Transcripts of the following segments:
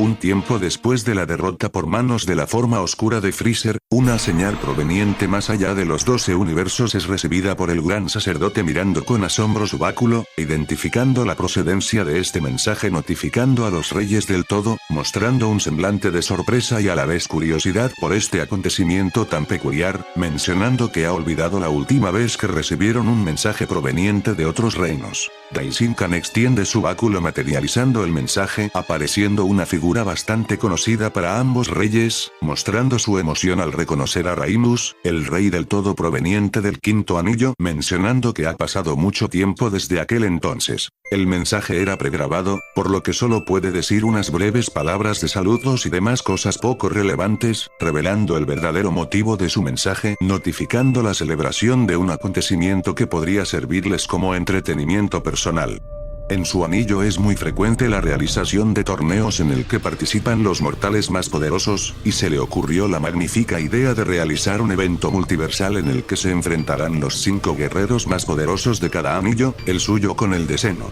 Un tiempo después de la derrota por manos de la forma oscura de Freezer, una señal proveniente más allá de los 12 universos es recibida por el gran sacerdote mirando con asombro su báculo, identificando la procedencia de este mensaje, notificando a los reyes del todo, mostrando un semblante de sorpresa y a la vez curiosidad por este acontecimiento tan peculiar, mencionando que ha olvidado la última vez que recibieron un mensaje proveniente de otros reinos. Daishinkan extiende su báculo materializando el mensaje, apareciendo una figura bastante conocida para ambos reyes, mostrando su emoción al reconocer a Raimus, el rey del todo proveniente del quinto anillo, mencionando que ha pasado mucho tiempo desde aquel entonces. El mensaje era pregrabado, por lo que solo puede decir unas breves palabras de saludos y demás cosas poco relevantes, revelando el verdadero motivo de su mensaje, notificando la celebración de un acontecimiento que podría servirles como entretenimiento personal. En su anillo es muy frecuente la realización de torneos en el que participan los mortales más poderosos, y se le ocurrió la magnífica idea de realizar un evento multiversal en el que se enfrentarán los 5 guerreros más poderosos de cada anillo, el suyo con el de Zeno.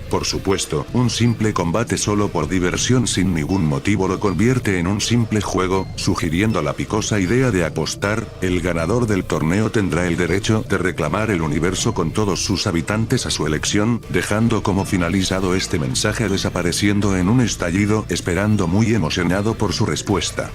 Por supuesto, un simple combate solo por diversión sin ningún motivo lo convierte en un simple juego, sugiriendo la picosa idea de apostar. El ganador del torneo tendrá el derecho de reclamar el universo con todos sus habitantes a su elección, dejando como finalizado este mensaje desapareciendo en un estallido, esperando muy emocionado por su respuesta.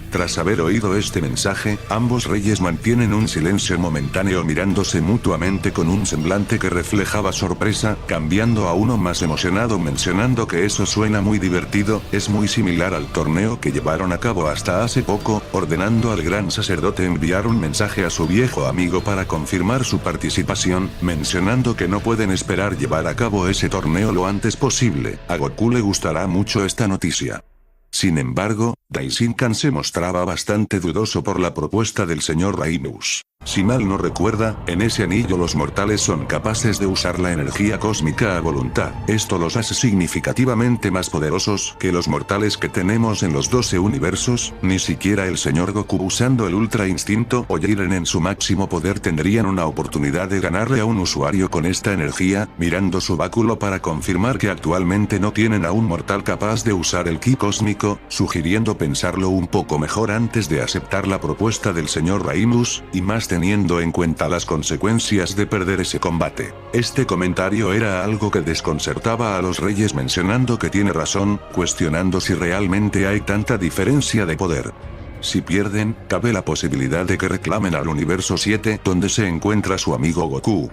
Tras haber oído este mensaje, ambos reyes mantienen un silencio momentáneo mirándose mutuamente con un semblante que reflejaba sorpresa, cambiando a uno más emocionado mencionando que eso suena muy divertido, es muy similar al torneo que llevaron a cabo hasta hace poco, ordenando al gran sacerdote enviar un mensaje a su viejo amigo para confirmar su participación, mencionando que no pueden esperar llevar a cabo ese torneo lo antes posible. A Goku le gustará mucho esta noticia. Sin embargo, Daishinkan se mostraba bastante dudoso por la propuesta del señor Raimus. Si mal no recuerda, en ese anillo los mortales son capaces de usar la energía cósmica a voluntad. Esto los hace significativamente más poderosos que los mortales que tenemos en los 12 universos. Ni siquiera el señor Goku usando el Ultra Instinto o Jiren en su máximo poder tendrían una oportunidad de ganarle a un usuario con esta energía, mirando su báculo para confirmar que actualmente no tienen a un mortal capaz de usar el ki cósmico, sugiriendo pensarlo un poco mejor antes de aceptar la propuesta del señor Raimus, y más teniendo en cuenta las consecuencias de perder ese combate. Este comentario era algo que desconcertaba a los reyes mencionando que tiene razón, cuestionando si realmente hay tanta diferencia de poder. Si pierden, cabe la posibilidad de que reclamen al universo 7 donde se encuentra su amigo Goku.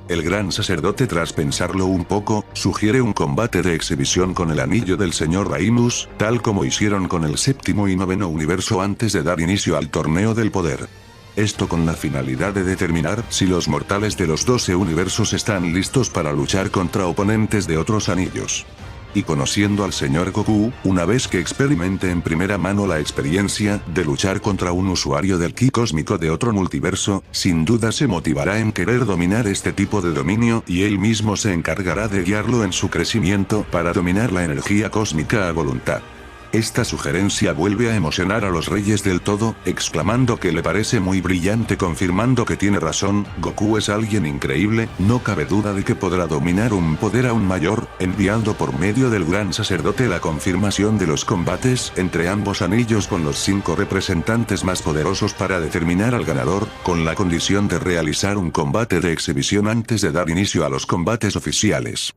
El gran sacerdote tras pensarlo un poco, sugiere un combate de exhibición con el anillo del señor Raimus, tal como hicieron con el séptimo y noveno universo antes de dar inicio al torneo del poder. Esto con la finalidad de determinar si los mortales de los 12 universos están listos para luchar contra oponentes de otros anillos. Y conociendo al señor Goku, una vez que experimente en primera mano la experiencia de luchar contra un usuario del ki cósmico de otro multiverso, sin duda se motivará en querer dominar este tipo de dominio y él mismo se encargará de guiarlo en su crecimiento para dominar la energía cósmica a voluntad. Esta sugerencia vuelve a emocionar a los reyes del todo, exclamando que le parece muy brillante, confirmando que tiene razón. Goku es alguien increíble, no cabe duda de que podrá dominar un poder aún mayor, enviando por medio del gran sacerdote la confirmación de los combates entre ambos anillos con los 5 representantes más poderosos para determinar al ganador, con la condición de realizar un combate de exhibición antes de dar inicio a los combates oficiales.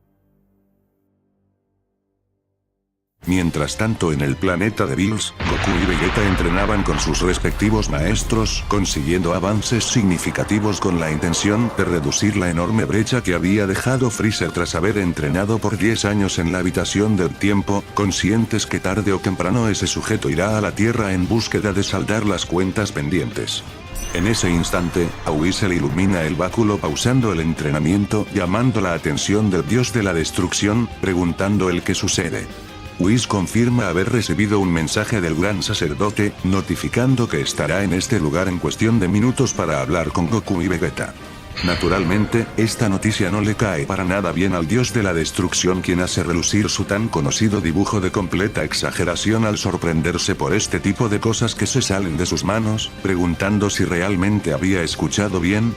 Mientras tanto en el planeta de Bills, Goku y Vegeta entrenaban con sus respectivos maestros, consiguiendo avances significativos con la intención de reducir la enorme brecha que había dejado Freezer tras haber entrenado por 10 años en la habitación del tiempo, conscientes que tarde o temprano ese sujeto irá a la Tierra en búsqueda de saldar las cuentas pendientes. En ese instante, a Whis se le ilumina el báculo pausando el entrenamiento, llamando la atención del dios de la destrucción, preguntando el qué sucede. Whis confirma haber recibido un mensaje del gran sacerdote, notificando que estará en este lugar en cuestión de minutos para hablar con Goku y Vegeta. Naturalmente, esta noticia no le cae para nada bien al dios de la destrucción, quien hace relucir su tan conocido dibujo de completa exageración al sorprenderse por este tipo de cosas que se salen de sus manos, preguntando si realmente había escuchado bien.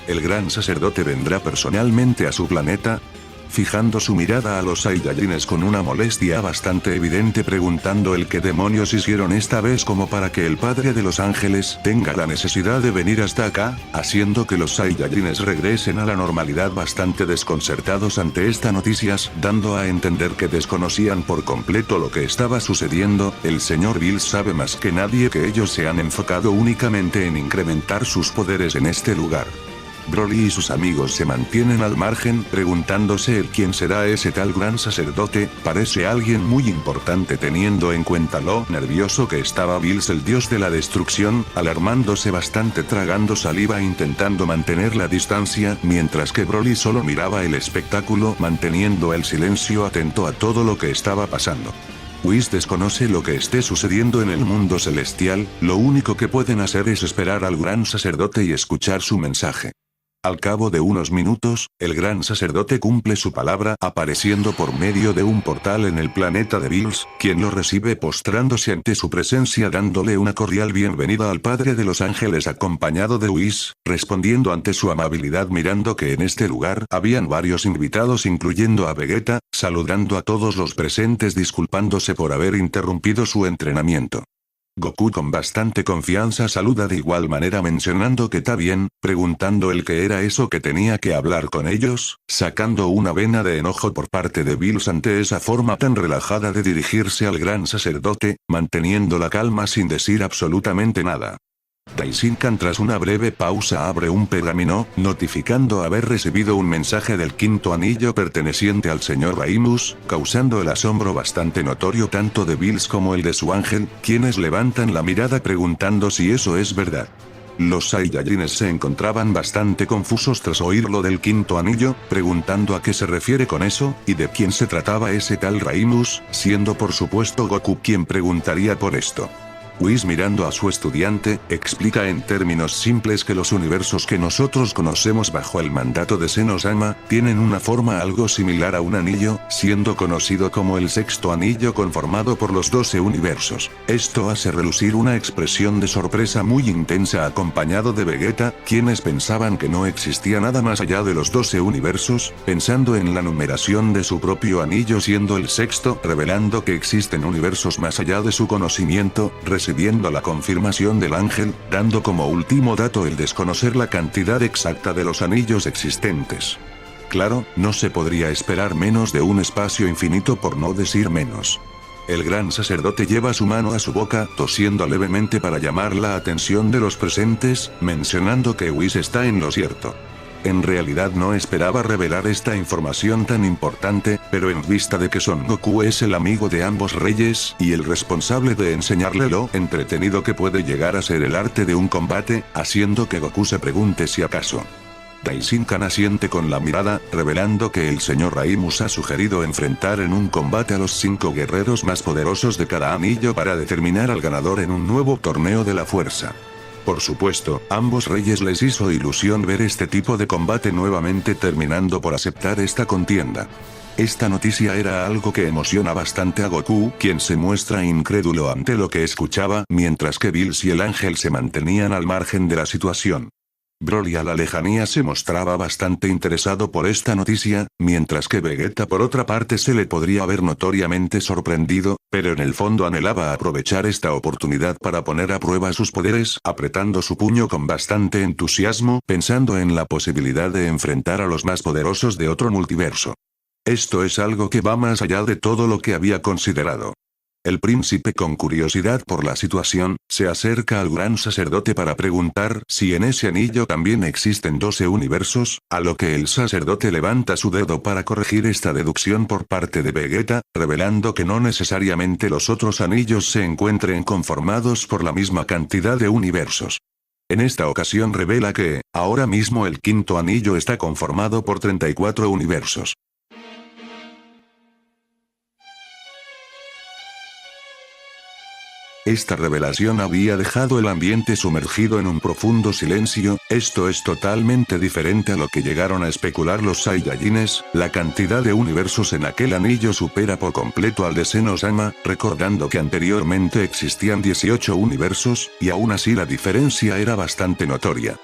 ¿El gran sacerdote vendrá personalmente a su planeta? fijando su mirada a los Saiyajines con una molestia bastante evidente, preguntando el qué demonios hicieron esta vez como para que el padre de los ángeles tenga la necesidad de venir hasta acá, haciendo que los Saiyajines regresen a la normalidad bastante desconcertados ante esta noticias, dando a entender que desconocían por completo lo que estaba sucediendo. El señor Bills sabe más que nadie que ellos se han enfocado únicamente en incrementar sus poderes en este lugar. Broly y sus amigos se mantienen al margen, preguntándose el quién será ese tal gran sacerdote. Parece alguien muy importante teniendo en cuenta lo nervioso que estaba Bills, el dios de la destrucción, alarmándose bastante, tragando saliva intentando mantener la distancia, mientras que Broly solo miraba el espectáculo manteniendo el silencio, atento a todo lo que estaba pasando. Whis desconoce lo que esté sucediendo en el mundo celestial, lo único que pueden hacer es esperar al gran sacerdote y escuchar su mensaje. Al cabo de unos minutos, el gran sacerdote cumple su palabra apareciendo por medio de un portal en el planeta de Bills, quien lo recibe postrándose ante su presencia dándole una cordial bienvenida al padre de los ángeles acompañado de Whis, respondiendo ante su amabilidad mirando que en este lugar habían varios invitados incluyendo a Vegeta, saludando a todos los presentes disculpándose por haber interrumpido su entrenamiento. Goku con bastante confianza saluda de igual manera mencionando que está bien, preguntando el qué era eso que tenía que hablar con ellos, sacando una vena de enojo por parte de Bills ante esa forma tan relajada de dirigirse al gran sacerdote, manteniendo la calma sin decir absolutamente nada. Daishinkan tras una breve pausa abre un pergamino, notificando haber recibido un mensaje del quinto anillo perteneciente al señor Raimus, causando el asombro bastante notorio tanto de Bills como el de su ángel, quienes levantan la mirada preguntando si eso es verdad. Los Saiyajines se encontraban bastante confusos tras oír lo del quinto anillo, preguntando a qué se refiere con eso, y de quién se trataba ese tal Raimus, siendo por supuesto Goku quien preguntaría por esto. Whis mirando a su estudiante, explica en términos simples que los universos que nosotros conocemos bajo el mandato de Senno-sama, tienen una forma algo similar a un anillo, siendo conocido como el sexto anillo conformado por los 12 universos. Esto hace relucir una expresión de sorpresa muy intensa acompañado de Vegeta, quienes pensaban que no existía nada más allá de los 12 universos, pensando en la numeración de su propio anillo siendo el sexto, revelando que existen universos más allá de su conocimiento, recibiendo la confirmación del ángel, dando como último dato el desconocer la cantidad exacta de los anillos existentes. Claro, no se podría esperar menos de un espacio infinito por no decir menos. El gran sacerdote lleva su mano a su boca, tosiendo levemente para llamar la atención de los presentes, mencionando que Whis está en lo cierto. En realidad no esperaba revelar esta información tan importante, pero en vista de que Son Goku es el amigo de ambos reyes y el responsable de enseñarle lo entretenido que puede llegar a ser el arte de un combate, haciendo que Goku se pregunte si acaso. Daishinkan asiente con la mirada, revelando que el señor Raimus ha sugerido enfrentar en un combate a los 5 guerreros más poderosos de cada anillo para determinar al ganador en un nuevo torneo de la fuerza. Por supuesto, ambos reyes les hizo ilusión ver este tipo de combate nuevamente terminando por aceptar esta contienda. Esta noticia era algo que emociona bastante a Goku, quien se muestra incrédulo ante lo que escuchaba, mientras que Bills y el ángel se mantenían al margen de la situación. Broly a la lejanía se mostraba bastante interesado por esta noticia, mientras que Vegeta por otra parte se le podría haber notoriamente sorprendido, pero en el fondo anhelaba aprovechar esta oportunidad para poner a prueba sus poderes, apretando su puño con bastante entusiasmo, pensando en la posibilidad de enfrentar a los más poderosos de otro multiverso. Esto es algo que va más allá de todo lo que había considerado. El príncipe con curiosidad por la situación, se acerca al gran sacerdote para preguntar si en ese anillo también existen 12 universos, a lo que el sacerdote levanta su dedo para corregir esta deducción por parte de Vegeta, revelando que no necesariamente los otros anillos se encuentren conformados por la misma cantidad de universos. En esta ocasión revela que, ahora mismo el quinto anillo está conformado por 34 universos. Esta revelación había dejado el ambiente sumergido en un profundo silencio. Esto es totalmente diferente a lo que llegaron a especular los Saiyajines. La cantidad de universos en aquel anillo supera por completo al de Senno-sama, recordando que anteriormente existían 18 universos, y aún así la diferencia era bastante notoria.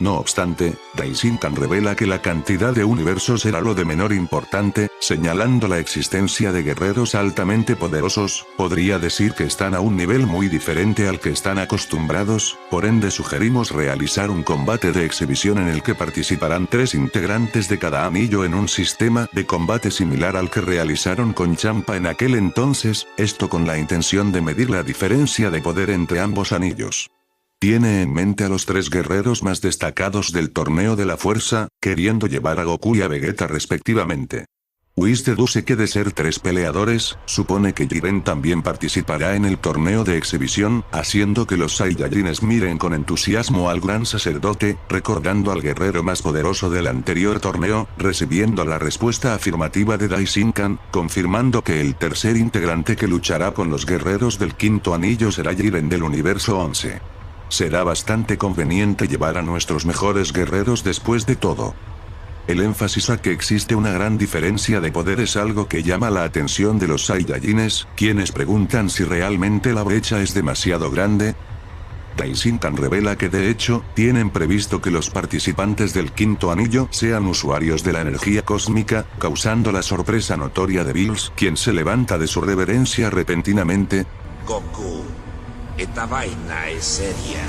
No obstante, Daishinkan revela que la cantidad de universos era lo de menor importante, señalando la existencia de guerreros altamente poderosos, podría decir que están a un nivel muy diferente al que están acostumbrados, por ende sugerimos realizar un combate de exhibición en el que participarán 3 integrantes de cada anillo en un sistema de combate similar al que realizaron con Champa en aquel entonces, esto con la intención de medir la diferencia de poder entre ambos anillos. Tiene en mente a los 3 guerreros más destacados del torneo de la fuerza, queriendo llevar a Goku y a Vegeta respectivamente. Whis deduce que de ser 3 peleadores, supone que Jiren también participará en el torneo de exhibición, haciendo que los Saiyajines miren con entusiasmo al gran sacerdote, recordando al guerrero más poderoso del anterior torneo, recibiendo la respuesta afirmativa de Daishinkan, confirmando que el tercer integrante que luchará con los guerreros del quinto anillo será Jiren del universo 11. Será bastante conveniente llevar a nuestros mejores guerreros después de todo. El énfasis a que existe una gran diferencia de poder es algo que llama la atención de los Saiyajines, quienes preguntan si realmente la brecha es demasiado grande. Daishinkan revela que de hecho, tienen previsto que los participantes del quinto anillo sean usuarios de la energía cósmica, causando la sorpresa notoria de Bills, quien se levanta de su reverencia repentinamente. Goku, esta vaina es seria.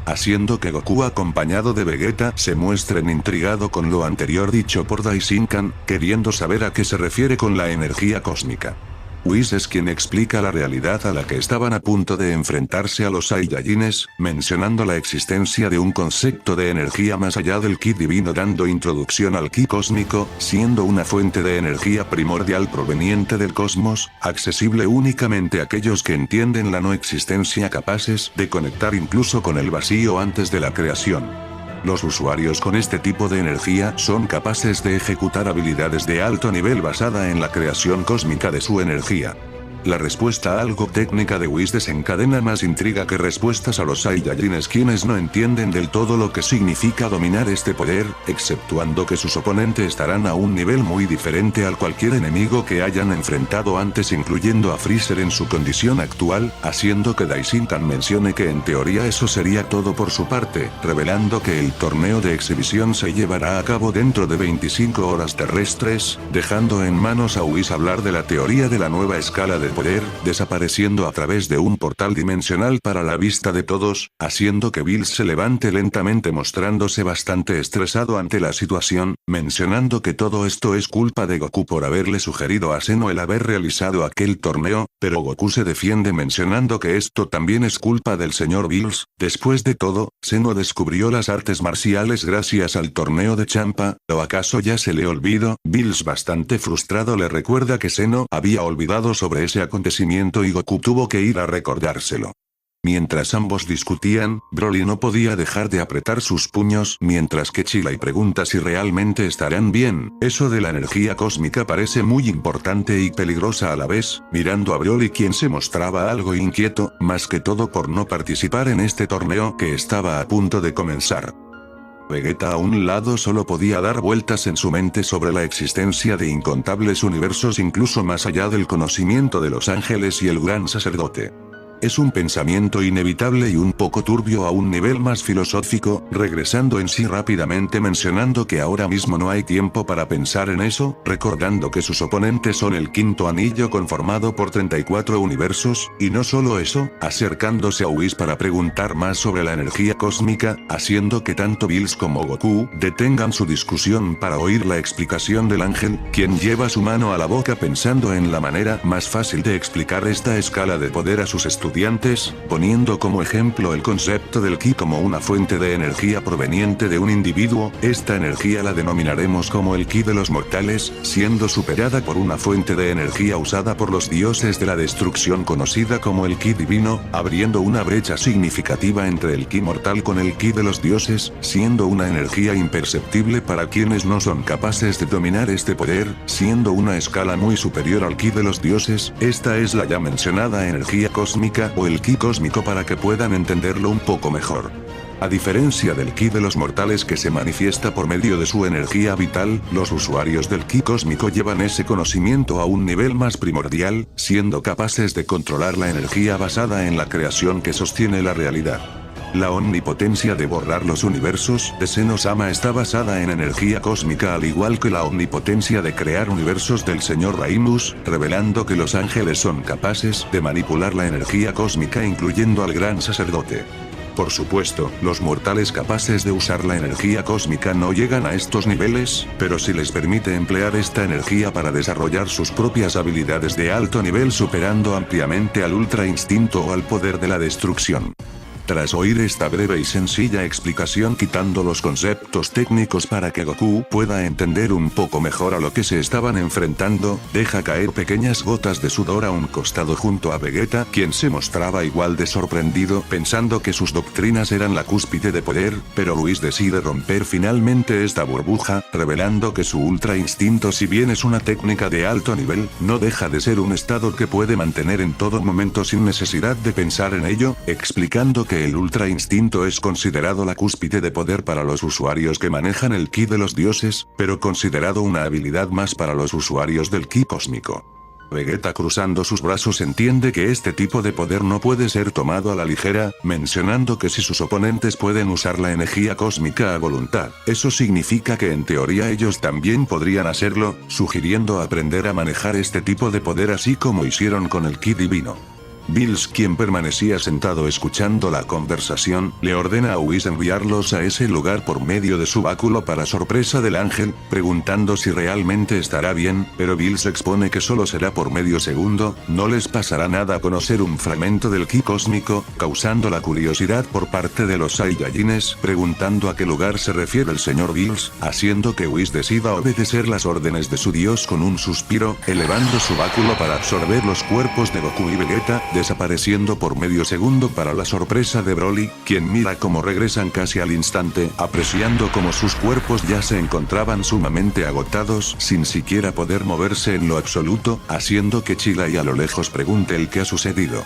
Haciendo que Goku acompañado de Vegeta se muestren intrigado con lo anterior dicho por Daishinkan, queriendo saber a qué se refiere con la energía cósmica. Whis es quien explica la realidad a la que estaban a punto de enfrentarse a los Saiyajines, mencionando la existencia de un concepto de energía más allá del ki divino, dando introducción al ki cósmico, siendo una fuente de energía primordial proveniente del cosmos, accesible únicamente a aquellos que entienden la no existencia, capaces de conectar incluso con el vacío antes de la creación. Los usuarios con este tipo de energía son capaces de ejecutar habilidades de alto nivel basada en la creación cósmica de su energía. La respuesta algo técnica de Whis desencadena más intriga que respuestas a los Saiyajines, quienes no entienden del todo lo que significa dominar este poder, exceptuando que sus oponentes estarán a un nivel muy diferente al cualquier enemigo que hayan enfrentado antes, incluyendo a Freezer en su condición actual, haciendo que Daishinkan mencione que en teoría eso sería todo por su parte, revelando que el torneo de exhibición se llevará a cabo dentro de 25 horas terrestres, dejando en manos a Whis hablar de la teoría de la nueva escala de poder, desapareciendo a través de un portal dimensional para la vista de todos, haciendo que Bills se levante lentamente mostrándose bastante estresado ante la situación, mencionando que todo esto es culpa de Goku por haberle sugerido a Zeno el haber realizado aquel torneo, pero Goku se defiende mencionando que esto también es culpa del señor Bills. Después de todo, Zeno descubrió las artes marciales gracias al torneo de Champa, ¿o acaso ya se le olvidó? Bills, bastante frustrado, le recuerda que Zeno había olvidado sobre ese acontecimiento y Goku tuvo que ir a recordárselo. Mientras ambos discutían, Broly no podía dejar de apretar sus puños, mientras que Chilai pregunta si realmente estarán bien. Eso de la energía cósmica parece muy importante y peligrosa a la vez, mirando a Broly, quien se mostraba algo inquieto, más que todo por no participar en este torneo que estaba a punto de comenzar. Vegeta a un lado solo podía dar vueltas en su mente sobre la existencia de incontables universos incluso más allá del conocimiento de los ángeles y el gran sacerdote. Es un pensamiento inevitable y un poco turbio a un nivel más filosófico, regresando en sí rápidamente mencionando que ahora mismo no hay tiempo para pensar en eso, recordando que sus oponentes son el quinto anillo conformado por 34 universos, y no solo eso, acercándose a Whis para preguntar más sobre la energía cósmica, haciendo que tanto Bills como Goku detengan su discusión para oír la explicación del ángel, quien lleva su mano a la boca pensando en la manera más fácil de explicar esta escala de poder a sus estudiantes, poniendo como ejemplo el concepto del ki como una fuente de energía proveniente de un individuo. Esta energía la denominaremos como el ki de los mortales, siendo superada por una fuente de energía usada por los dioses de la destrucción conocida como el ki divino, abriendo una brecha significativa entre el ki mortal con el ki de los dioses, siendo una energía imperceptible para quienes no son capaces de dominar este poder, siendo una escala muy superior al ki de los dioses. Esta es la ya mencionada energía cósmica, o el ki cósmico, para que puedan entenderlo un poco mejor. A diferencia del ki de los mortales que se manifiesta por medio de su energía vital, los usuarios del ki cósmico llevan ese conocimiento a un nivel más primordial, siendo capaces de controlar la energía basada en la creación que sostiene la realidad. La omnipotencia de borrar los universos de Senno-sama está basada en energía cósmica, al igual que la omnipotencia de crear universos del señor Raimus, revelando que los ángeles son capaces de manipular la energía cósmica, incluyendo al gran sacerdote. Por supuesto, los mortales capaces de usar la energía cósmica no llegan a estos niveles, pero si les permite emplear esta energía para desarrollar sus propias habilidades de alto nivel, superando ampliamente al ultra instinto o al poder de la destrucción. Tras oír esta breve y sencilla explicación, quitando los conceptos técnicos para que Goku pueda entender un poco mejor a lo que se estaban enfrentando, deja caer pequeñas gotas de sudor a un costado junto a Vegeta, quien se mostraba igual de sorprendido, pensando que sus doctrinas eran la cúspide de poder, pero Whis decide romper finalmente esta burbuja, revelando que su ultra instinto, si bien es una técnica de alto nivel, no deja de ser un estado que puede mantener en todo momento sin necesidad de pensar en ello, explicando que el ultra instinto es considerado la cúspide de poder para los usuarios que manejan el ki de los dioses, pero considerado una habilidad más para los usuarios del ki cósmico. Vegeta, cruzando sus brazos, entiende que este tipo de poder no puede ser tomado a la ligera, mencionando que si sus oponentes pueden usar la energía cósmica a voluntad, eso significa que en teoría ellos también podrían hacerlo, sugiriendo aprender a manejar este tipo de poder así como hicieron con el ki divino. Bills, quien permanecía sentado escuchando la conversación, le ordena a Whis enviarlos a ese lugar por medio de su báculo para sorpresa del ángel, preguntando si realmente estará bien, pero Bills expone que solo será por medio segundo, no les pasará nada a conocer un fragmento del ki cósmico, causando la curiosidad por parte de los Saiyajines, preguntando a qué lugar se refiere el señor Bills, haciendo que Whis decida obedecer las órdenes de su dios con un suspiro, elevando su báculo para absorber los cuerpos de Goku y Vegeta, desapareciendo por medio segundo para la sorpresa de Broly, quien mira cómo regresan casi al instante, apreciando cómo sus cuerpos ya se encontraban sumamente agotados, sin siquiera poder moverse en lo absoluto, haciendo que Chillay a lo lejos pregunte el qué ha sucedido.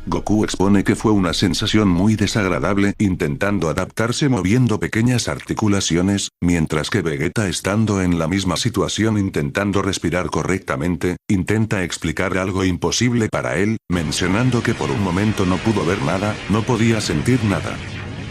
Goku expone que fue una sensación muy desagradable, intentando adaptarse moviendo pequeñas articulaciones, mientras que Vegeta, estando en la misma situación intentando respirar correctamente, intenta explicar algo imposible para él, mencionando que por un momento no pudo ver nada, no podía sentir nada.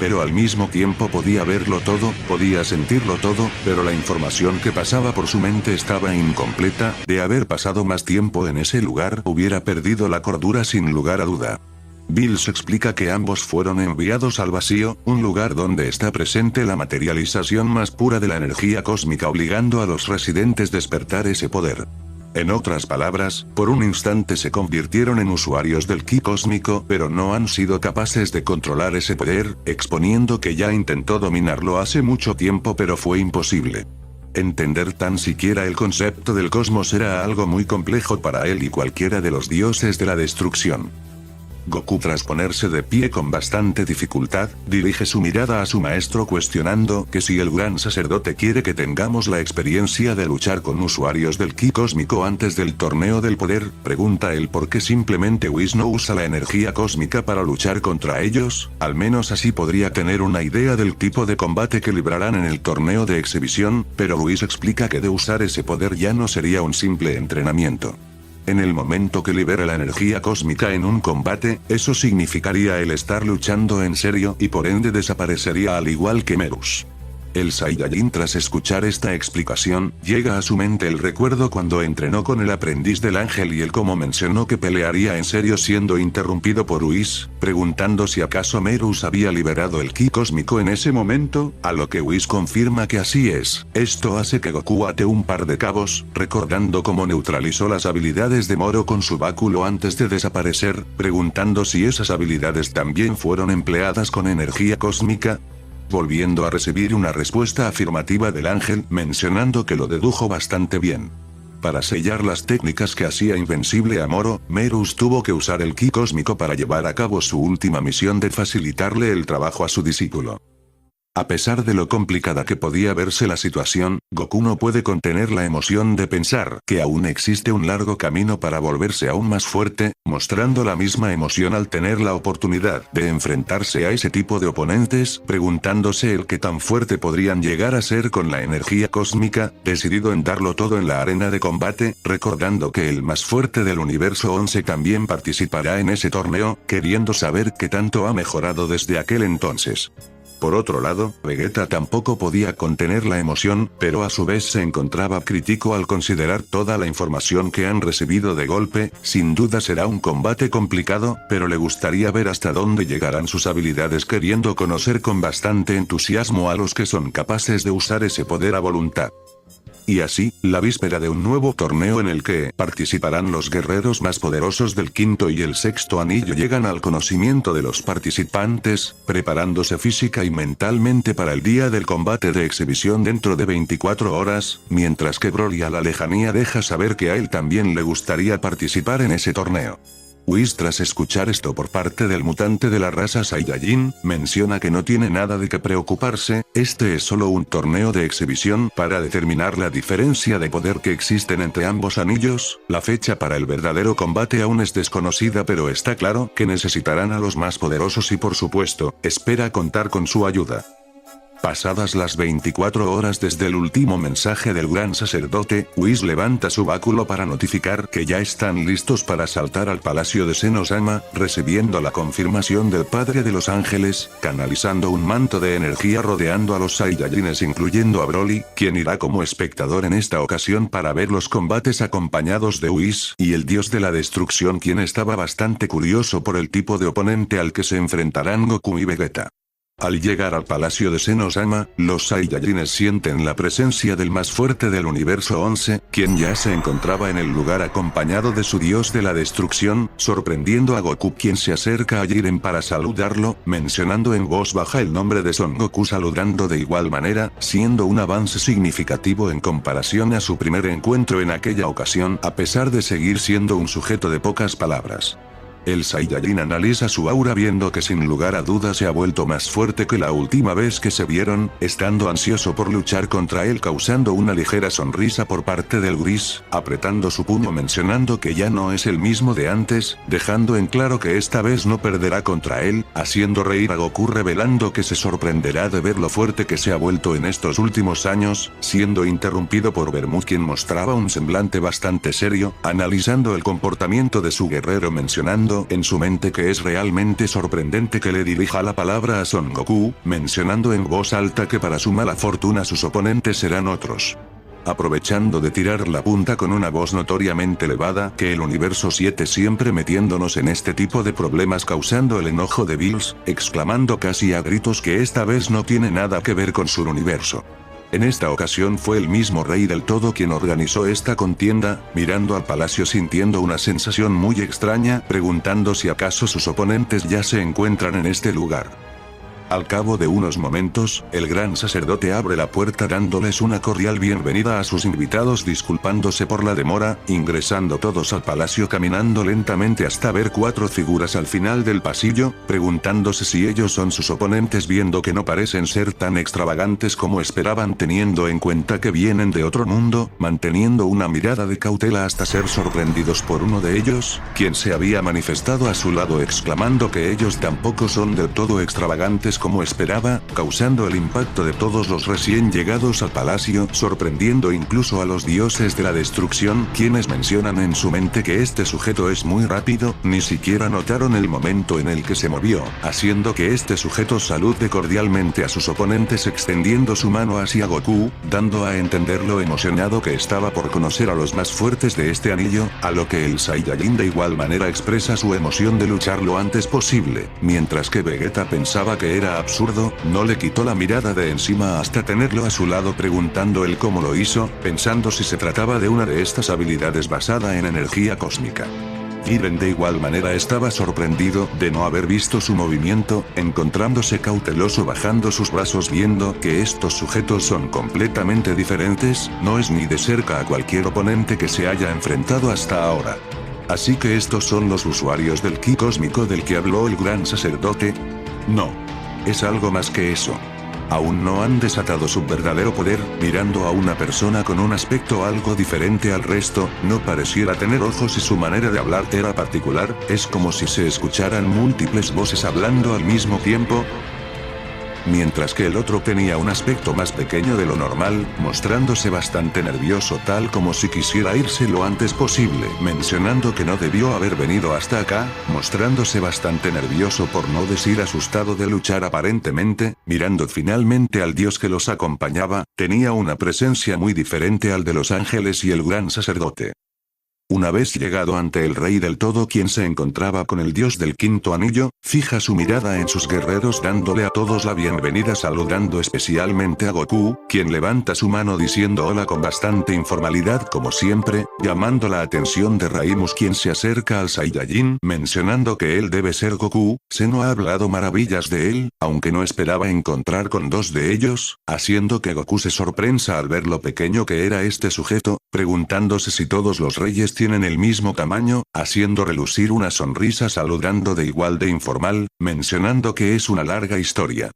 Pero al mismo tiempo podía verlo todo, podía sentirlo todo, pero la información que pasaba por su mente estaba incompleta. De haber pasado más tiempo en ese lugar, hubiera perdido la cordura sin lugar a duda. Bills explica que ambos fueron enviados al vacío, un lugar donde está presente la materialización más pura de la energía cósmica, obligando a los residentes a despertar ese poder. En otras palabras, por un instante se convirtieron en usuarios del ki cósmico, pero no han sido capaces de controlar ese poder, exponiendo que ya intentó dominarlo hace mucho tiempo pero fue imposible. Entender tan siquiera el concepto del cosmos era algo muy complejo para él y cualquiera de los dioses de la destrucción. Goku, tras ponerse de pie con bastante dificultad, dirige su mirada a su maestro cuestionando que si el gran sacerdote quiere que tengamos la experiencia de luchar con usuarios del ki cósmico antes del torneo del poder, pregunta él por qué simplemente Whis no usa la energía cósmica para luchar contra ellos, al menos así podría tener una idea del tipo de combate que librarán en el torneo de exhibición, pero Whis explica que de usar ese poder ya no sería un simple entrenamiento. En el momento que libere la energía cósmica en un combate, eso significaría el estar luchando en serio y por ende desaparecería al igual que Merus. El Saiyajin, tras escuchar esta explicación, llega a su mente el recuerdo cuando entrenó con el aprendiz del ángel y el cómo mencionó que pelearía en serio, siendo interrumpido por Whis, preguntando si acaso Merus había liberado el ki cósmico en ese momento, a lo que Whis confirma que así es. Esto hace que Goku ate un par de cabos, recordando cómo neutralizó las habilidades de Moro con su báculo antes de desaparecer, preguntando si esas habilidades también fueron empleadas con energía cósmica, volviendo a recibir una respuesta afirmativa del ángel, mencionando que lo dedujo bastante bien. Para sellar las técnicas que hacía invencible a Moro, Merus tuvo que usar el ki cósmico para llevar a cabo su última misión de facilitarle el trabajo a su discípulo. A pesar de lo complicada que podía verse la situación, Goku no puede contener la emoción de pensar que aún existe un largo camino para volverse aún más fuerte, mostrando la misma emoción al tener la oportunidad de enfrentarse a ese tipo de oponentes, preguntándose el qué tan fuerte podrían llegar a ser con la energía cósmica, decidido en darlo todo en la arena de combate, recordando que el más fuerte del universo 11 también participará en ese torneo, queriendo saber qué tanto ha mejorado desde aquel entonces. Por otro lado, Vegeta tampoco podía contener la emoción, pero a su vez se encontraba crítico al considerar toda la información que han recibido de golpe. Sin duda será un combate complicado, pero le gustaría ver hasta dónde llegarán sus habilidades, queriendo conocer con bastante entusiasmo a los que son capaces de usar ese poder a voluntad. Y así, la víspera de un nuevo torneo en el que participarán los guerreros más poderosos del quinto y el sexto anillo llegan al conocimiento de los participantes, preparándose física y mentalmente para el día del combate de exhibición dentro de 24 horas, mientras que Broly a la lejanía deja saber que a él también le gustaría participar en ese torneo. Whis, tras escuchar esto por parte del mutante de la raza Saiyajin, menciona que no tiene nada de qué preocuparse, este es solo un torneo de exhibición para determinar la diferencia de poder que existen entre ambos anillos. La fecha para el verdadero combate aún es desconocida, pero está claro que necesitarán a los más poderosos y por supuesto, espera contar con su ayuda. Pasadas las 24 horas desde el último mensaje del gran sacerdote, Whis levanta su báculo para notificar que ya están listos para saltar al palacio de Zenosama, recibiendo la confirmación del Padre de los Ángeles, canalizando un manto de energía rodeando a los Saiyajines incluyendo a Broly, quien irá como espectador en esta ocasión para ver los combates acompañados de Whis y el dios de la destrucción, quien estaba bastante curioso por el tipo de oponente al que se enfrentarán Goku y Vegeta. Al llegar al palacio de Zenosama, los Saiyajines sienten la presencia del más fuerte del universo 11, quien ya se encontraba en el lugar acompañado de su dios de la destrucción, sorprendiendo a Goku, quien se acerca a Jiren para saludarlo, mencionando en voz baja el nombre de Son Goku, saludando de igual manera, siendo un avance significativo en comparación a su primer encuentro en aquella ocasión, a pesar de seguir siendo un sujeto de pocas palabras. El Saiyajin analiza su aura viendo que sin lugar a dudas se ha vuelto más fuerte que la última vez que se vieron, estando ansioso por luchar contra él, causando una ligera sonrisa por parte del gris, apretando su puño mencionando que ya no es el mismo de antes, dejando en claro que esta vez no perderá contra él, haciendo reír a Goku revelando que se sorprenderá de ver lo fuerte que se ha vuelto en estos últimos años, siendo interrumpido por Bermud, quien mostraba un semblante bastante serio, analizando el comportamiento de su guerrero, mencionando en su mente que es realmente sorprendente que le dirija la palabra a Son Goku, mencionando en voz alta que para su mala fortuna sus oponentes serán otros. Aprovechando de tirar la punta con una voz notoriamente elevada, que el universo 7 siempre metiéndonos en este tipo de problemas, causando el enojo de Bills, exclamando casi a gritos que esta vez no tiene nada que ver con su universo. En esta ocasión fue el mismo Rey del Todo quien organizó esta contienda, mirando al palacio sintiendo una sensación muy extraña, preguntando si acaso sus oponentes ya se encuentran en este lugar. Al cabo de unos momentos, el gran sacerdote abre la puerta dándoles una cordial bienvenida a sus invitados, disculpándose por la demora, ingresando todos al palacio caminando lentamente hasta ver 4 figuras al final del pasillo, preguntándose si ellos son sus oponentes, viendo que no parecen ser tan extravagantes como esperaban, teniendo en cuenta que vienen de otro mundo, manteniendo una mirada de cautela hasta ser sorprendidos por uno de ellos, quien se había manifestado a su lado exclamando que ellos tampoco son del todo extravagantes como esperaba, causando el impacto de todos los recién llegados al palacio, sorprendiendo incluso a los dioses de la destrucción, quienes mencionan en su mente que este sujeto es muy rápido, ni siquiera notaron el momento en el que se movió, haciendo que este sujeto salude cordialmente a sus oponentes extendiendo su mano hacia Goku, dando a entender lo emocionado que estaba por conocer a los más fuertes de este anillo, a lo que el Saiyajin de igual manera expresa su emoción de luchar lo antes posible, mientras que Vegeta pensaba que era absurdo, no le quitó la mirada de encima hasta tenerlo a su lado, preguntando él cómo lo hizo, pensando si se trataba de una de estas habilidades basada en energía cósmica. Jiren de igual manera estaba sorprendido de no haber visto su movimiento, encontrándose cauteloso bajando sus brazos viendo que estos sujetos son completamente diferentes, no es ni de cerca a cualquier oponente que se haya enfrentado hasta ahora. Así que estos son los usuarios del ki cósmico del que habló el gran sacerdote. No. Es algo más que eso. Aún no han desatado su verdadero poder, mirando a una persona con un aspecto algo diferente al resto, no pareciera tener ojos y su manera de hablar era particular, es como si se escucharan múltiples voces hablando al mismo tiempo. Mientras que el otro tenía un aspecto más pequeño de lo normal, mostrándose bastante nervioso tal como si quisiera irse lo antes posible, mencionando que no debió haber venido hasta acá, mostrándose bastante nervioso por no decir asustado de luchar aparentemente, mirando finalmente al dios que los acompañaba, tenía una presencia muy diferente al de los ángeles y el gran sacerdote. Una vez llegado ante el rey del todo quien se encontraba con el dios del quinto anillo, fija su mirada en sus guerreros dándole a todos la bienvenida saludando especialmente a Goku, quien levanta su mano diciendo hola con bastante informalidad como siempre, llamando la atención de Raimus quien se acerca al Saiyajin mencionando que él debe ser Goku. Zeno ha hablado maravillas de él, aunque no esperaba encontrar con dos de ellos, haciendo que Goku se sorprenda al ver lo pequeño que era este sujeto, preguntándose si todos los reyes tienen el mismo tamaño, haciendo relucir una sonrisa saludando de igual de informal, mencionando que es una larga historia.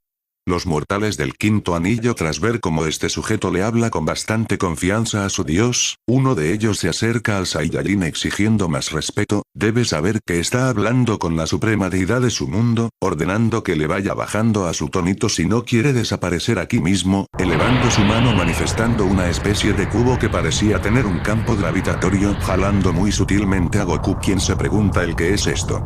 Los mortales del quinto anillo tras ver cómo este sujeto le habla con bastante confianza a su dios, uno de ellos se acerca al Saiyajin exigiendo más respeto, debe saber que está hablando con la suprema deidad de su mundo, ordenando que le vaya bajando a su tonito si no quiere desaparecer aquí mismo, elevando su mano manifestando una especie de cubo que parecía tener un campo gravitatorio, jalando muy sutilmente a Goku quien se pregunta el qué es esto.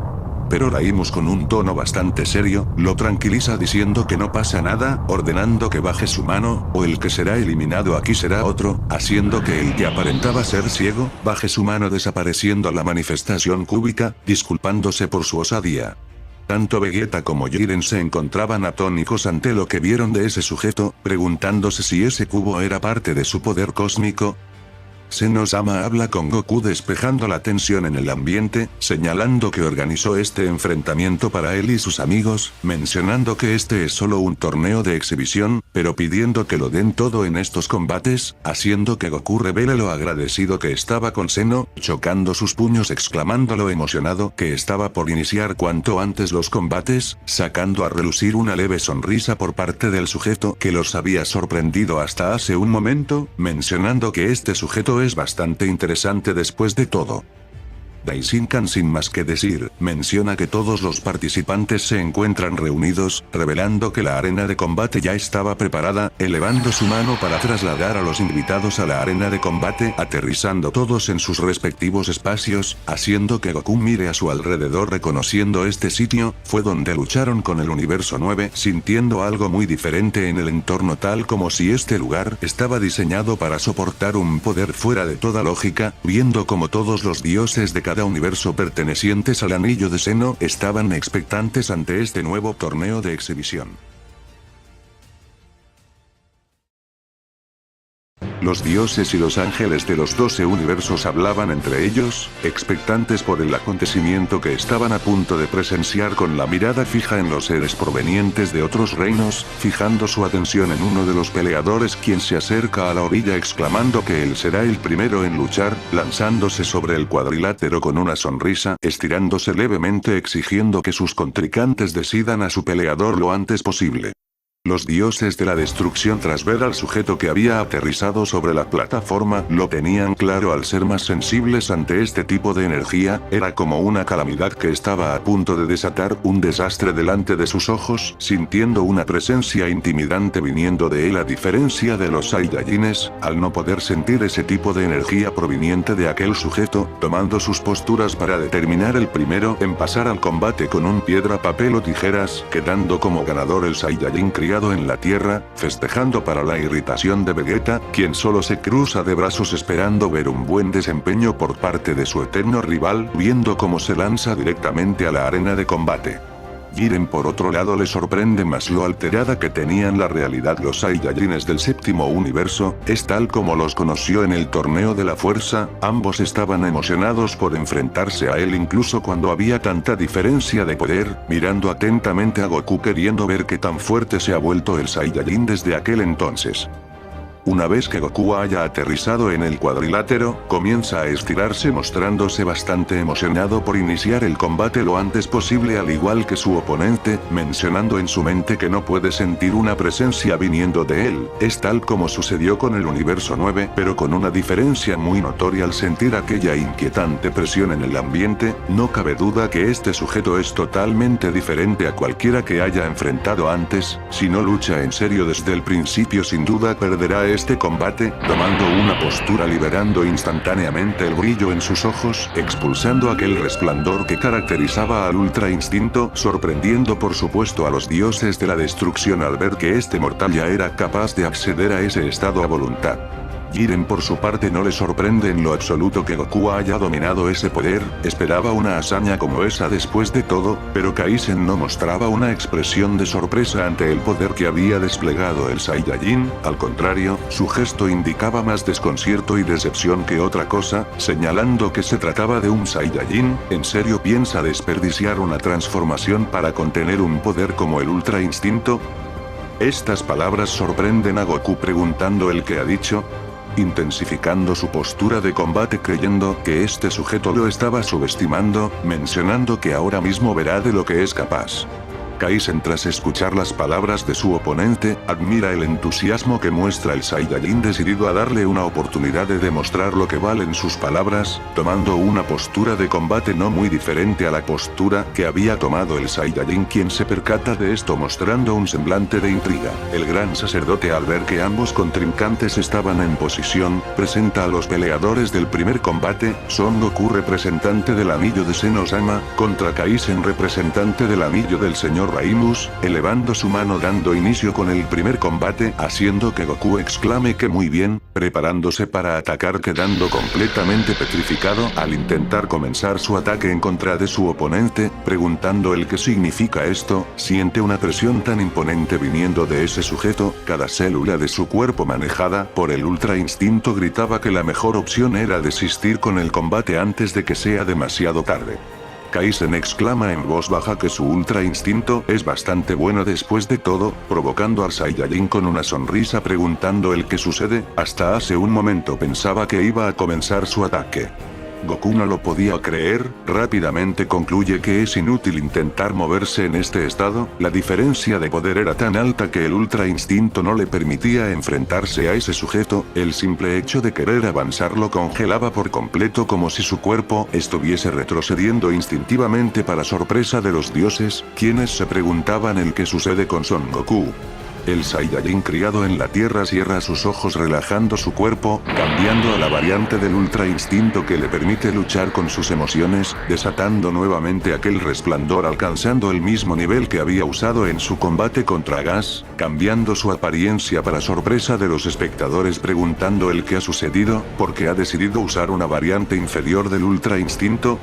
Pero Raimus con un tono bastante serio, lo tranquiliza diciendo que no pasa nada, ordenando que baje su mano, o el que será eliminado aquí será otro, haciendo que el que aparentaba ser ciego, baje su mano desapareciendo la manifestación cúbica, disculpándose por su osadía. Tanto Vegeta como Jiren se encontraban atónicos ante lo que vieron de ese sujeto, preguntándose si ese cubo era parte de su poder cósmico. Zeno-sama habla con Goku despejando la tensión en el ambiente, señalando que organizó este enfrentamiento para él y sus amigos, mencionando que este es solo un torneo de exhibición, pero pidiendo que lo den todo en estos combates, haciendo que Goku revele lo agradecido que estaba con Zeno, chocando sus puños exclamando lo emocionado que estaba por iniciar cuanto antes los combates, sacando a relucir una leve sonrisa por parte del sujeto que los había sorprendido hasta hace un momento, mencionando que este sujeto es bastante interesante después de todo. Daishinkan sin más que decir, menciona que todos los participantes se encuentran reunidos, revelando que la arena de combate ya estaba preparada, elevando su mano para trasladar a los invitados a la arena de combate, aterrizando todos en sus respectivos espacios, haciendo que Goku mire a su alrededor reconociendo este sitio, fue donde lucharon con el universo 9, sintiendo algo muy diferente en el entorno tal como si este lugar estaba diseñado para soportar un poder fuera de toda lógica, viendo como todos los dioses de cada universo pertenecientes al anillo de Zeno estaban expectantes ante este nuevo torneo de exhibición. Los dioses y los ángeles de los 12 universos hablaban entre ellos, expectantes por el acontecimiento que estaban a punto de presenciar con la mirada fija en los seres provenientes de otros reinos, fijando su atención en uno de los peleadores quien se acerca a la orilla exclamando que él será el primero en luchar, lanzándose sobre el cuadrilátero con una sonrisa, estirándose levemente exigiendo que sus contrincantes decidan a su peleador lo antes posible. Los dioses de la destrucción tras ver al sujeto que había aterrizado sobre la plataforma, lo tenían claro al ser más sensibles ante este tipo de energía, era como una calamidad que estaba a punto de desatar un desastre delante de sus ojos, sintiendo una presencia intimidante viniendo de él a diferencia de los Saiyajines, al no poder sentir ese tipo de energía proveniente de aquel sujeto, tomando sus posturas para determinar el primero en pasar al combate con un piedra, papel o tijeras, quedando como ganador el Saiyajin criado en la tierra, festejando para la irritación de Vegeta, quien solo se cruza de brazos esperando ver un buen desempeño por parte de su eterno rival, viendo cómo se lanza directamente a la arena de combate. Jiren por otro lado le sorprende más lo alterada que tenían la realidad los Saiyajines del séptimo universo, es tal como los conoció en el torneo de la fuerza, ambos estaban emocionados por enfrentarse a él incluso cuando había tanta diferencia de poder, mirando atentamente a Goku queriendo ver qué tan fuerte se ha vuelto el Saiyajin desde aquel entonces. Una vez que Goku haya aterrizado en el cuadrilátero, comienza a estirarse mostrándose bastante emocionado por iniciar el combate lo antes posible al igual que su oponente, mencionando en su mente que no puede sentir una presencia viniendo de él. Es tal como sucedió con el universo 9, pero con una diferencia muy notoria al sentir aquella inquietante presión en el ambiente. No cabe duda que este sujeto es totalmente diferente a cualquiera que haya enfrentado antes. Si no lucha en serio desde el principio, sin duda perderá este combate, tomando una postura liberando instantáneamente el brillo en sus ojos, expulsando aquel resplandor que caracterizaba al Ultra Instinto, sorprendiendo por supuesto a los dioses de la destrucción al ver que este mortal ya era capaz de acceder a ese estado a voluntad. Jiren por su parte no le sorprende en lo absoluto que Goku haya dominado ese poder, esperaba una hazaña como esa después de todo, pero Kaisen no mostraba una expresión de sorpresa ante el poder que había desplegado el Saiyajin, al contrario, su gesto indicaba más desconcierto y decepción que otra cosa, señalando que se trataba de un Saiyajin. ¿En serio piensa desperdiciar una transformación para contener un poder como el Ultra Instinto? Estas palabras sorprenden a Goku preguntando el que ha dicho, intensificando su postura de combate creyendo que este sujeto lo estaba subestimando, mencionando que ahora mismo verá de lo que es capaz. Kaisen, tras escuchar las palabras de su oponente, admira el entusiasmo que muestra el Saiyajin decidido a darle una oportunidad de demostrar lo que valen sus palabras, tomando una postura de combate no muy diferente a la postura que había tomado el Saiyajin, quien se percata de esto mostrando un semblante de intriga. El gran sacerdote, al ver que ambos contrincantes estaban en posición, presenta a los peleadores del primer combate. Son Goku, representante del anillo de Senosama, contra Kaisen, representante del anillo del señor Raimus, elevando su mano dando inicio con el primer combate, haciendo que Goku exclame que muy bien, preparándose para atacar, quedando completamente petrificado al intentar comenzar su ataque en contra de su oponente, preguntando el qué significa esto. Siente una presión tan imponente viniendo de ese sujeto, cada célula de su cuerpo manejada por el Ultra Instinto gritaba que la mejor opción era desistir con el combate antes de que sea demasiado tarde. Kaisen exclama en voz baja que su Ultra Instinto es bastante bueno después de todo, provocando al Saiyajin con una sonrisa preguntando el qué sucede. Hasta hace un momento pensaba que iba a comenzar su ataque. Goku no lo podía creer, rápidamente concluye que es inútil intentar moverse en este estado. La diferencia de poder era tan alta que el Ultra Instinto no le permitía enfrentarse a ese sujeto. El simple hecho de querer avanzar lo congelaba por completo, como si su cuerpo estuviese retrocediendo instintivamente, para sorpresa de los dioses, quienes se preguntaban el qué sucede con Son Goku. El Saiyajin criado en la tierra cierra sus ojos relajando su cuerpo, cambiando a la variante del Ultra Instinto que le permite luchar con sus emociones, desatando nuevamente aquel resplandor alcanzando el mismo nivel que había usado en su combate contra Gas, cambiando su apariencia para sorpresa de los espectadores preguntando el qué ha sucedido, porque ha decidido usar una variante inferior del Ultra Instinto.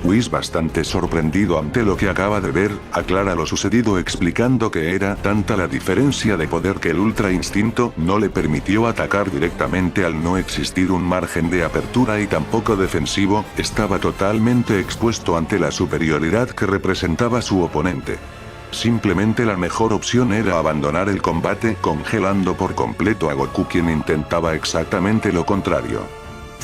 Whis, bastante sorprendido ante lo que acaba de ver, aclara lo sucedido explicando que era tanta la diferencia de poder que el Ultra Instinto no le permitió atacar directamente al no existir un margen de apertura y tampoco defensivo, estaba totalmente expuesto ante la superioridad que representaba su oponente. Simplemente la mejor opción era abandonar el combate, congelando por completo a Goku, quien intentaba exactamente lo contrario.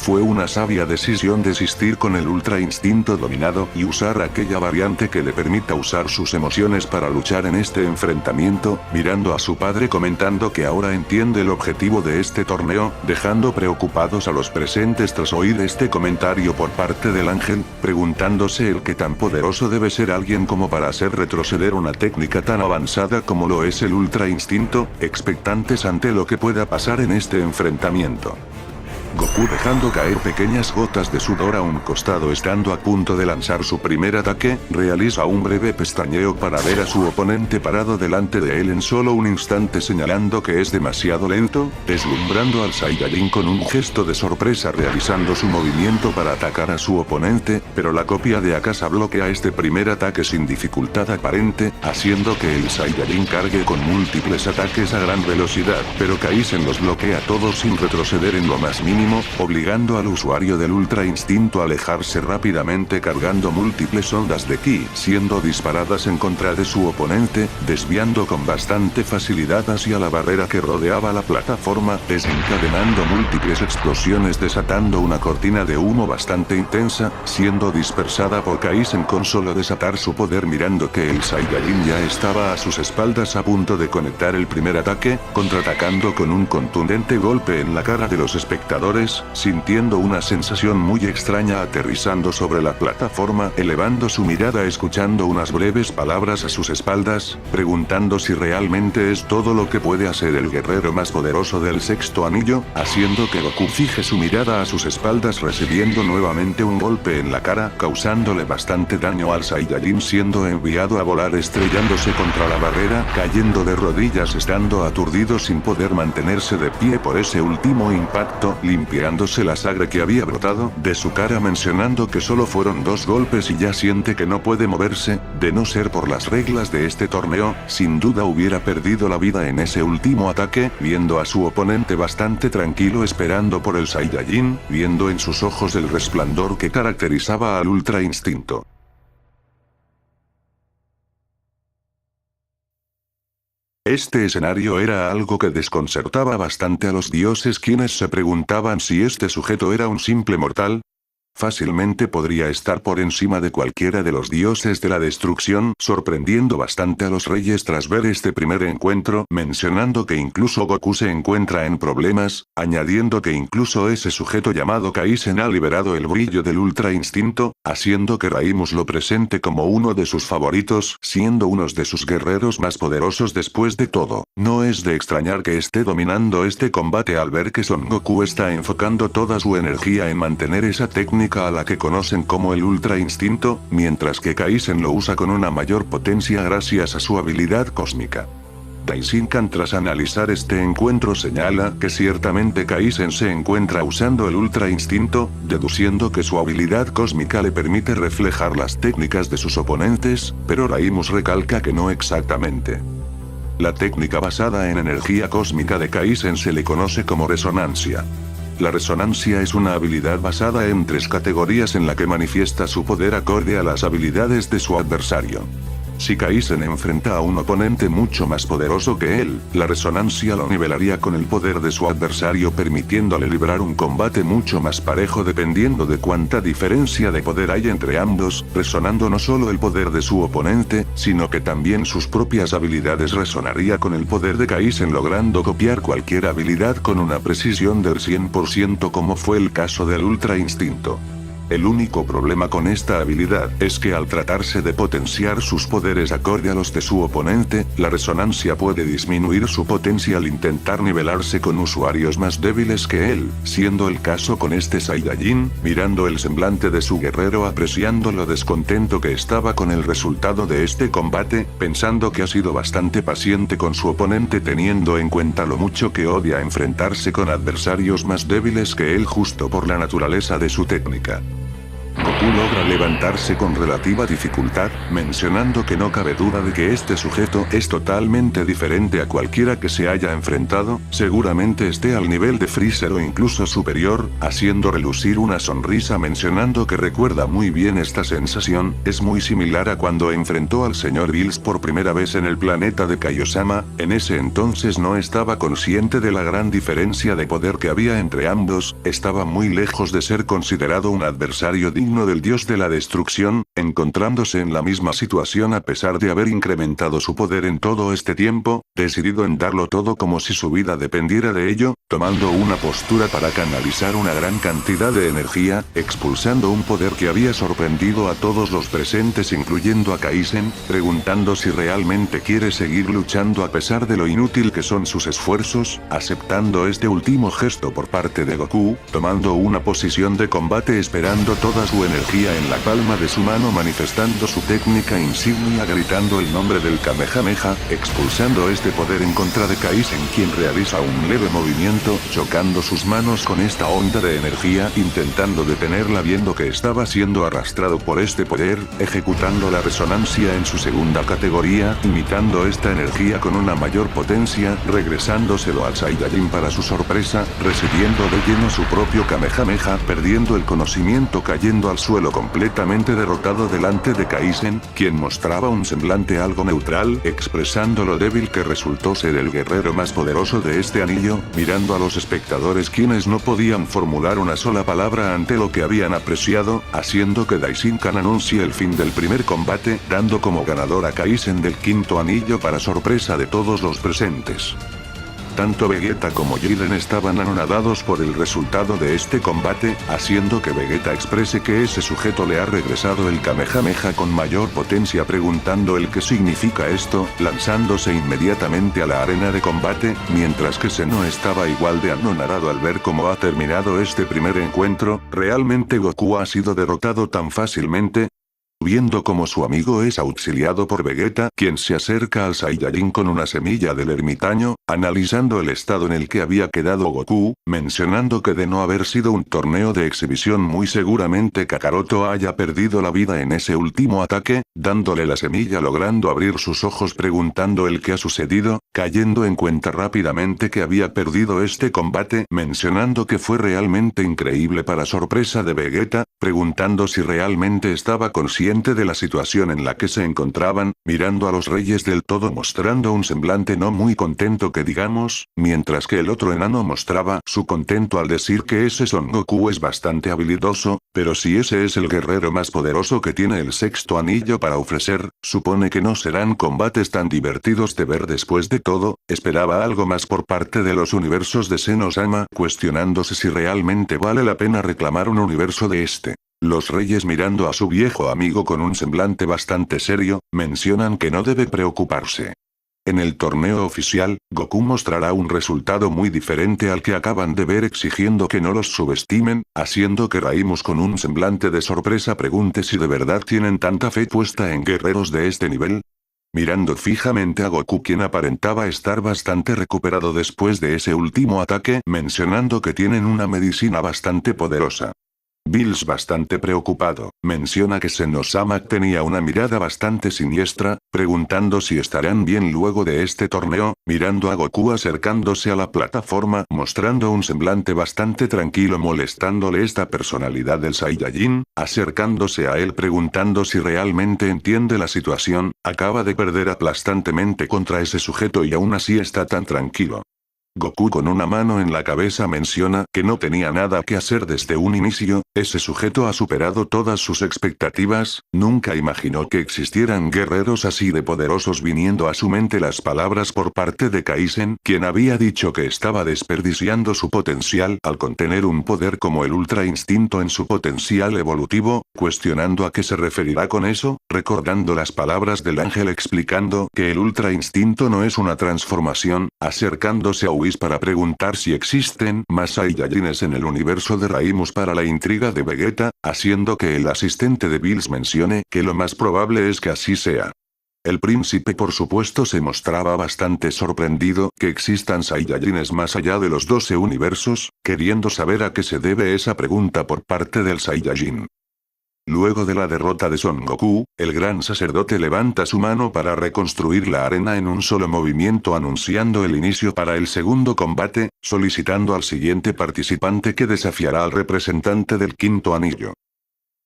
Fue una sabia decisión desistir con el Ultra Instinto dominado y usar aquella variante que le permita usar sus emociones para luchar en este enfrentamiento, mirando a su padre comentando que ahora entiende el objetivo de este torneo, dejando preocupados a los presentes tras oír este comentario por parte del ángel, preguntándose el qué tan poderoso debe ser alguien como para hacer retroceder una técnica tan avanzada como lo es el Ultra Instinto, expectantes ante lo que pueda pasar en este enfrentamiento. Goku, dejando caer pequeñas gotas de sudor a un costado estando a punto de lanzar su primer ataque, realiza un breve pestañeo para ver a su oponente parado delante de él en solo un instante, señalando que es demasiado lento, deslumbrando al Saiyajin con un gesto de sorpresa realizando su movimiento para atacar a su oponente, pero la copia de Akasa bloquea este primer ataque sin dificultad aparente, haciendo que el Saiyajin cargue con múltiples ataques a gran velocidad, pero Kaisen los bloquea todos sin retroceder en lo más mínimo, mínimo, obligando al usuario del Ultra Instinto a alejarse rápidamente cargando múltiples ondas de ki, siendo disparadas en contra de su oponente, desviando con bastante facilidad hacia la barrera que rodeaba la plataforma, desencadenando múltiples explosiones desatando una cortina de humo bastante intensa, siendo dispersada por Kaisen con solo desatar su poder mirando que el Saiyajin ya estaba a sus espaldas a punto de conectar el primer ataque, contraatacando con un contundente golpe en la cara de los espectadores, sintiendo una sensación muy extraña aterrizando sobre la plataforma, elevando su mirada escuchando unas breves palabras a sus espaldas, preguntando si realmente es todo lo que puede hacer el guerrero más poderoso del sexto anillo, haciendo que Goku fije su mirada a sus espaldas recibiendo nuevamente un golpe en la cara, causándole bastante daño al Saiyajin siendo enviado a volar estrellándose contra la barrera, cayendo de rodillas estando aturdido sin poder mantenerse de pie por ese último impacto, limpiándose la sangre que había brotado de su cara mencionando que solo fueron 2 golpes y ya siente que no puede moverse, de no ser por las reglas de este torneo, sin duda hubiera perdido la vida en ese último ataque, viendo a su oponente bastante tranquilo esperando por el Saiyajin, viendo en sus ojos el resplandor que caracterizaba al Ultra Instinto. Este escenario era algo que desconcertaba bastante a los dioses quienes se preguntaban si este sujeto era un simple mortal. Fácilmente podría estar por encima de cualquiera de los dioses de la destrucción, sorprendiendo bastante a los reyes tras ver este primer encuentro, mencionando que incluso Goku se encuentra en problemas, añadiendo que incluso ese sujeto llamado Kaisen ha liberado el brillo del Ultra Instinto, haciendo que Raimus lo presente como uno de sus favoritos, siendo uno de sus guerreros más poderosos después de todo. No es de extrañar que esté dominando este combate al ver que Son Goku está enfocando toda su energía en mantener esa técnica a la que conocen como el Ultra Instinto, mientras que Kaisen lo usa con una mayor potencia gracias a su habilidad cósmica. Daishinkan tras analizar este encuentro señala que ciertamente Kaisen se encuentra usando el Ultra Instinto, deduciendo que su habilidad cósmica le permite reflejar las técnicas de sus oponentes, pero Raimus recalca que no exactamente. La técnica basada en energía cósmica de Kaisen se le conoce como resonancia. La resonancia es una habilidad basada en 3 categorías en la que manifiesta su poder acorde a las habilidades de su adversario. Si Kaisen enfrenta a un oponente mucho más poderoso que él, la resonancia lo nivelaría con el poder de su adversario permitiéndole librar un combate mucho más parejo dependiendo de cuánta diferencia de poder hay entre ambos, resonando no solo el poder de su oponente, sino que también sus propias habilidades resonaría con el poder de Kaisen logrando copiar cualquier habilidad con una precisión del 100% como fue el caso del Ultra Instinto. El único problema con esta habilidad es que al tratarse de potenciar sus poderes acorde a los de su oponente, la resonancia puede disminuir su potencia al intentar nivelarse con usuarios más débiles que él, siendo el caso con este Saiyajin, mirando el semblante de su guerrero apreciando lo descontento que estaba con el resultado de este combate, pensando que ha sido bastante paciente con su oponente teniendo en cuenta lo mucho que odia enfrentarse con adversarios más débiles que él justo por la naturaleza de su técnica. Goku logra levantarse con relativa dificultad, mencionando que no cabe duda de que este sujeto es totalmente diferente a cualquiera que se haya enfrentado, seguramente esté al nivel de Freezer o incluso superior, haciendo relucir una sonrisa mencionando que recuerda muy bien esta sensación, es muy similar a cuando enfrentó al Sr. Bills por primera vez en el planeta de Kaiosama, en ese entonces no estaba consciente de la gran diferencia de poder que había entre ambos, estaba muy lejos de ser considerado un adversario digno del dios de la destrucción, encontrándose en la misma situación a pesar de haber incrementado su poder en todo este tiempo, decidido en darlo todo como si su vida dependiera de ello, tomando una postura para canalizar una gran cantidad de energía, expulsando un poder que había sorprendido a todos los presentes incluyendo a Kaisen, preguntando si realmente quiere seguir luchando a pesar de lo inútil que son sus esfuerzos, aceptando este último gesto por parte de Goku, tomando una posición de combate esperando toda su energía energía en la palma de su mano, manifestando su técnica insignia, gritando el nombre del Kamehameha, expulsando este poder en contra de Kaisen, quien realiza un leve movimiento, chocando sus manos con esta onda de energía, intentando detenerla, viendo que estaba siendo arrastrado por este poder, ejecutando la resonancia en su segunda categoría, imitando esta energía con una mayor potencia, regresándoselo al Saiyajin para su sorpresa, recibiendo de lleno su propio Kamehameha, perdiendo el conocimiento, cayendo al suelo completamente derrotado delante de Kaisen, quien mostraba un semblante algo neutral, expresando lo débil que resultó ser el guerrero más poderoso de este anillo, mirando a los espectadores, quienes no podían formular una sola palabra ante lo que habían apreciado, haciendo que Daishinkan anuncie el fin del primer combate, dando como ganador a Kaisen del quinto anillo para sorpresa de todos los presentes. Tanto Vegeta como Jiren estaban anonadados por el resultado de este combate, haciendo que Vegeta exprese que ese sujeto le ha regresado el Kamehameha con mayor potencia, preguntando el qué significa esto, lanzándose inmediatamente a la arena de combate, mientras que Zeno estaba igual de anonadado al ver cómo ha terminado este primer encuentro. ¿Realmente Goku ha sido derrotado tan fácilmente? Viendo cómo su amigo es auxiliado por Vegeta, quien se acerca al Saiyajin con una semilla del ermitaño, analizando el estado en el que había quedado Goku, mencionando que de no haber sido un torneo de exhibición muy seguramente Kakaroto haya perdido la vida en ese último ataque, dándole la semilla, logrando abrir sus ojos, preguntando el qué ha sucedido, cayendo en cuenta rápidamente que había perdido este combate, mencionando que fue realmente increíble para sorpresa de Vegeta, preguntando si realmente estaba consciente de la situación en la que se encontraban, mirando a los reyes del todo mostrando un semblante no muy contento que digamos, mientras que el otro enano mostraba su contento al decir que ese Son Goku es bastante habilidoso, pero si ese es el guerrero más poderoso que tiene el sexto anillo para ofrecer, supone que no serán combates tan divertidos de ver. Después de todo, esperaba algo más por parte de los universos de Zeno-sama, cuestionándose si realmente vale la pena reclamar un universo de este. Los reyes, mirando a su viejo amigo con un semblante bastante serio, mencionan que no debe preocuparse. En el torneo oficial, Goku mostrará un resultado muy diferente al que acaban de ver, exigiendo que no los subestimen, haciendo que Raimus con un semblante de sorpresa pregunte si de verdad tienen tanta fe puesta en guerreros de este nivel. Mirando fijamente a Goku, quien aparentaba estar bastante recuperado después de ese último ataque, mencionando que tienen una medicina bastante poderosa. Bills, bastante preocupado, menciona que Zeno-sama tenía una mirada bastante siniestra, preguntando si estarán bien luego de este torneo, mirando a Goku acercándose a la plataforma, mostrando un semblante bastante tranquilo, molestándole esta personalidad del Saiyajin, acercándose a él preguntando si realmente entiende la situación, acaba de perder aplastantemente contra ese sujeto y aún así está tan tranquilo. Goku con una mano en la cabeza menciona que no tenía nada que hacer desde un inicio, ese sujeto ha superado todas sus expectativas, nunca imaginó que existieran guerreros así de poderosos. Viniendo a su mente las palabras por parte de Kaisen, quien había dicho que estaba desperdiciando su potencial al contener un poder como el Ultra Instinto en su potencial evolutivo, cuestionando a qué se referirá con eso, recordando las palabras del ángel explicando que el Ultra Instinto no es una transformación, acercándose a Whis para preguntar si existen más Saiyajines en el universo de Raimus para la intriga de Vegeta, haciendo que el asistente de Bills mencione que lo más probable es que así sea. El príncipe por supuesto se mostraba bastante sorprendido que existan Saiyajines más allá de los 12 universos, queriendo saber a qué se debe esa pregunta por parte del Saiyajin. Luego de la derrota de Son Goku, el gran sacerdote levanta su mano para reconstruir la arena en un solo movimiento, anunciando el inicio para el segundo combate, solicitando al siguiente participante que desafiará al representante del quinto anillo.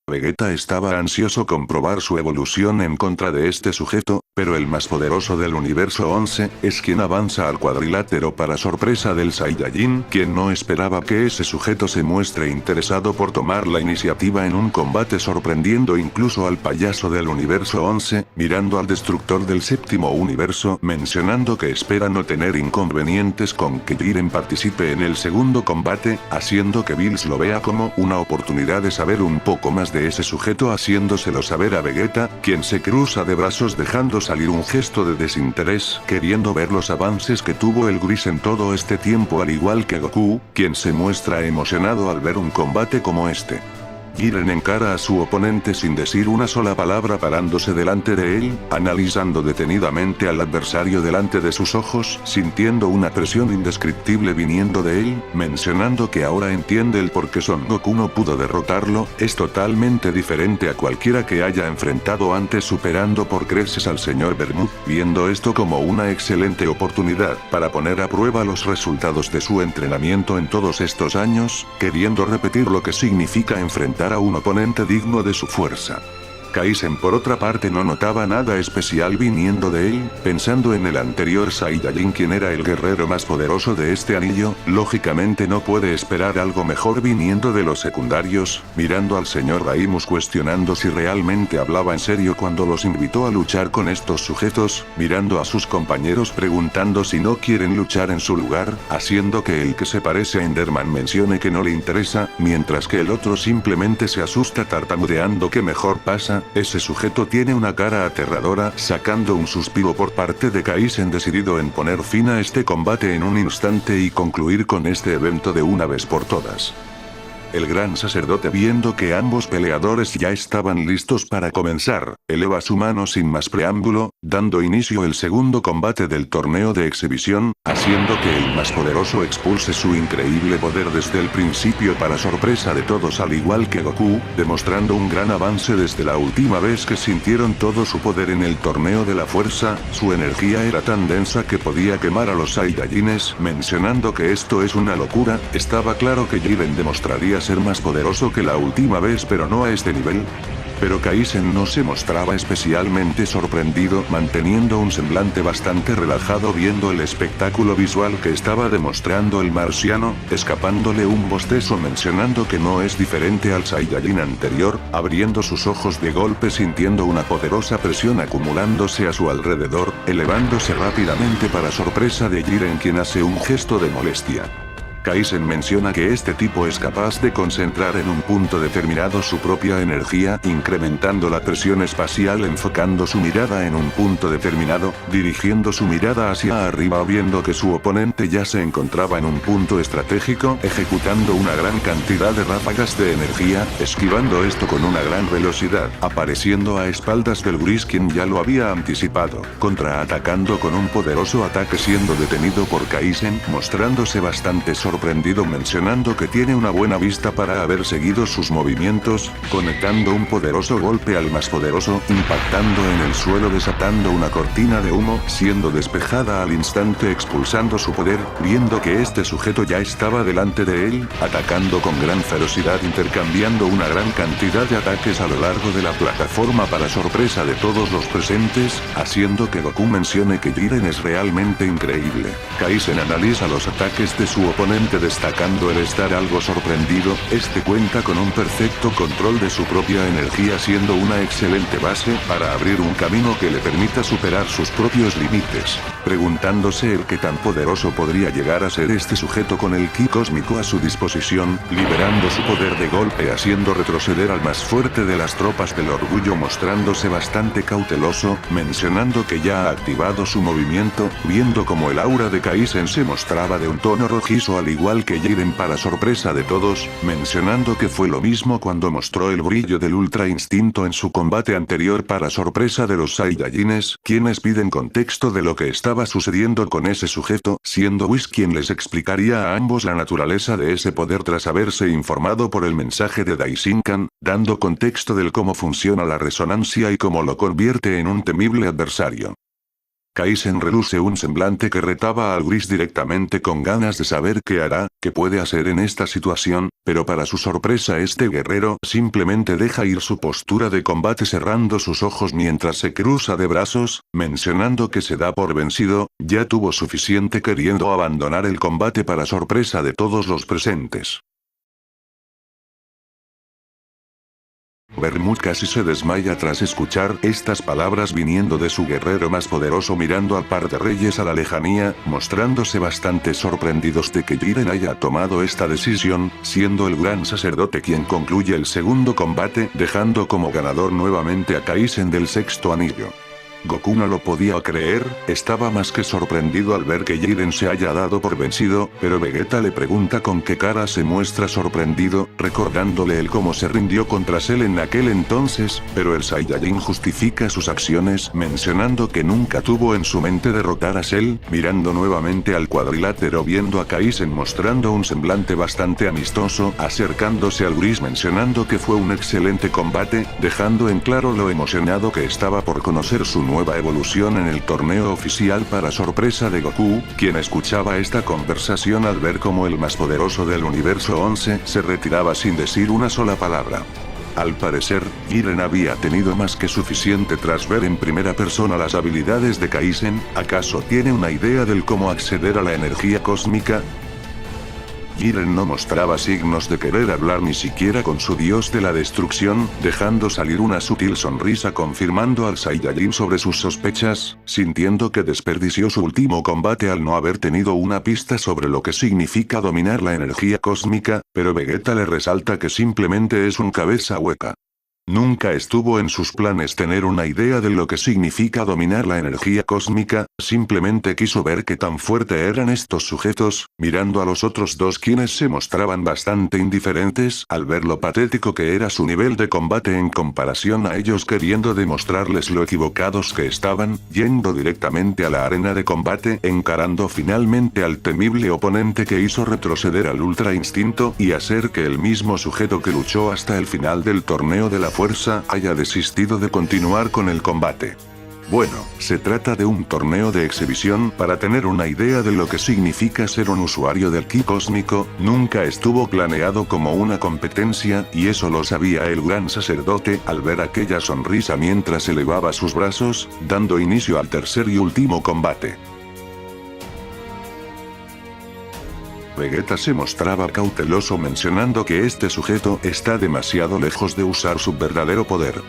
Vegeta estaba ansioso comprobar su evolución en contra de este sujeto, pero el más poderoso del universo 11, es quien avanza al cuadrilátero para sorpresa del Saiyajin, quien no esperaba que ese sujeto se muestre interesado por tomar la iniciativa en un combate, sorprendiendo incluso al payaso del universo 11, mirando al destructor del séptimo universo, mencionando que espera no tener inconvenientes con que Jiren participe en el segundo combate, haciendo que Bills lo vea como una oportunidad de saber un poco más de ese sujeto, haciéndoselo saber a Vegeta, quien se cruza de brazos dejando salir un gesto de desinterés, queriendo ver los avances que tuvo el gris en todo este tiempo, al igual que Goku, quien se muestra emocionado al ver un combate como este. Jiren encara a su oponente sin decir una sola palabra, parándose delante de él, analizando detenidamente al adversario delante de sus ojos, sintiendo una presión indescriptible viniendo de él, mencionando que ahora entiende el por qué Son Goku no pudo derrotarlo. Es totalmente diferente a cualquiera que haya enfrentado antes, superando por creces al señor Bermud, viendo esto como una excelente oportunidad para poner a prueba los resultados de su entrenamiento en todos estos años, queriendo repetir lo que significa enfrentar a un oponente digno de su fuerza. Kaizen por otra parte no notaba nada especial viniendo de él, pensando en el anterior Saiyajin, quien era el guerrero más poderoso de este anillo. Lógicamente no puede esperar algo mejor viniendo de los secundarios, mirando al señor Raimus cuestionando si realmente hablaba en serio cuando los invitó a luchar con estos sujetos, mirando a sus compañeros preguntando si no quieren luchar en su lugar, haciendo que el que se parece a Enderman mencione que no le interesa, mientras que el otro simplemente se asusta tartamudeando que mejor pasa. Ese sujeto tiene una cara aterradora, sacando un suspiro por parte de Kaizen, decidido en poner fin a este combate en un instante y concluir con este evento de una vez por todas. El gran sacerdote, viendo que ambos peleadores ya estaban listos para comenzar, eleva su mano sin más preámbulo, dando inicio el segundo combate del torneo de exhibición, haciendo que el más poderoso expulse su increíble poder desde el principio para sorpresa de todos, al igual que Goku, demostrando un gran avance desde la última vez que sintieron todo su poder en el torneo de la fuerza. Su energía era tan densa que podía quemar a los Saiyajines, mencionando que esto es una locura. Estaba claro que Jiren demostraría ser más poderoso que la última vez, pero no a este nivel. Pero Kaizen no se mostraba especialmente sorprendido, manteniendo un semblante bastante relajado viendo el espectáculo visual que estaba demostrando el marciano, escapándole un bostezo mencionando que no es diferente al Saiyajin anterior, abriendo sus ojos de golpe sintiendo una poderosa presión acumulándose a su alrededor, elevándose rápidamente para sorpresa de Jiren, quien hace un gesto de molestia. Kaizen menciona que este tipo es capaz de concentrar en un punto determinado su propia energía, incrementando la presión espacial, enfocando su mirada en un punto determinado, dirigiendo su mirada hacia arriba viendo que su oponente ya se encontraba en un punto estratégico, ejecutando una gran cantidad de ráfagas de energía, esquivando esto con una gran velocidad, apareciendo a espaldas del gris, quien ya lo había anticipado, contraatacando con un poderoso ataque, siendo detenido por Kaizen, mostrándose bastante sorprendido, mencionando que tiene una buena vista para haber seguido sus movimientos, conectando un poderoso golpe al más poderoso, impactando en el suelo, desatando una cortina de humo, siendo despejada al instante, expulsando su poder, viendo que este sujeto ya estaba delante de él, atacando con gran ferocidad, intercambiando una gran cantidad de ataques a lo largo de la plataforma para sorpresa de todos los presentes, haciendo que Goku mencione que Jiren es realmente increíble. Kaizen analiza los ataques de su oponente, destacando el estar algo sorprendido. Este cuenta con un perfecto control de su propia energía, siendo una excelente base para abrir un camino que le permita superar sus propios límites, preguntándose el qué tan poderoso podría llegar a ser este sujeto con el ki cósmico a su disposición, liberando su poder de golpe, haciendo retroceder al más fuerte de las tropas del orgullo, mostrándose bastante cauteloso, mencionando que ya ha activado su movimiento, viendo como el aura de Kaizen se mostraba de un tono rojizo al igual que Jiren para sorpresa de todos, mencionando que fue lo mismo cuando mostró el brillo del Ultra Instinto en su combate anterior para sorpresa de los Saiyajines, quienes piden contexto de lo que estaba sucediendo con ese sujeto, siendo Whis quien les explicaría a ambos la naturaleza de ese poder tras haberse informado por el mensaje de Daishinkan, dando contexto del cómo funciona la resonancia y cómo lo convierte en un temible adversario. Kaizen reluce un semblante que retaba al gris directamente, con ganas de saber qué hará, qué puede hacer en esta situación, pero para su sorpresa este guerrero simplemente deja ir su postura de combate, cerrando sus ojos mientras se cruza de brazos, mencionando que se da por vencido, ya tuvo suficiente, queriendo abandonar el combate para sorpresa de todos los presentes. Bermud casi se desmaya tras escuchar estas palabras viniendo de su guerrero más poderoso, mirando al par de reyes a la lejanía, mostrándose bastante sorprendidos de que Jiren haya tomado esta decisión, siendo el gran sacerdote quien concluye el segundo combate, dejando como ganador nuevamente a Kaizen del sexto anillo. Goku no lo podía creer, estaba más que sorprendido al ver que Jiren se haya dado por vencido, pero Vegeta le pregunta con qué cara se muestra sorprendido, recordándole el cómo se rindió contra Cell en aquel entonces, pero el Saiyajin justifica sus acciones mencionando que nunca tuvo en su mente derrotar a Cell, mirando nuevamente al cuadrilátero viendo a Kaizen mostrando un semblante bastante amistoso, acercándose al Gris mencionando que fue un excelente combate, dejando en claro lo emocionado que estaba por conocer su nueva evolución en el torneo oficial para sorpresa de Goku, quien escuchaba esta conversación al ver cómo el más poderoso del universo 11 se retiraba sin decir una sola palabra. Al parecer, Jiren había tenido más que suficiente tras ver en primera persona las habilidades de Kaizen. ¿Acaso tiene una idea del cómo acceder a la energía cósmica? Jiren no mostraba signos de querer hablar ni siquiera con su dios de la destrucción, dejando salir una sutil sonrisa confirmando al Saiyajin sobre sus sospechas, sintiendo que desperdició su último combate al no haber tenido una pista sobre lo que significa dominar la energía cósmica, pero Vegeta le resalta que simplemente es un cabeza hueca. Nunca estuvo en sus planes tener una idea de lo que significa dominar la energía cósmica, simplemente quiso ver qué tan fuerte eran estos sujetos, mirando a los otros dos quienes se mostraban bastante indiferentes al ver lo patético que era su nivel de combate en comparación a ellos, queriendo demostrarles lo equivocados que estaban, yendo directamente a la arena de combate, encarando finalmente al temible oponente que hizo retroceder al Ultra Instinto y hacer que el mismo sujeto que luchó hasta el final del torneo de la fuerza haya desistido de continuar con el combate. Bueno, se trata de un torneo de exhibición para tener una idea de lo que significa ser un usuario del ki cósmico, nunca estuvo planeado como una competencia, y eso lo sabía el gran sacerdote al ver aquella sonrisa mientras elevaba sus brazos, dando inicio al tercer y último combate. Vegeta se mostraba cauteloso mencionando que este sujeto está demasiado lejos de usar su verdadero poder.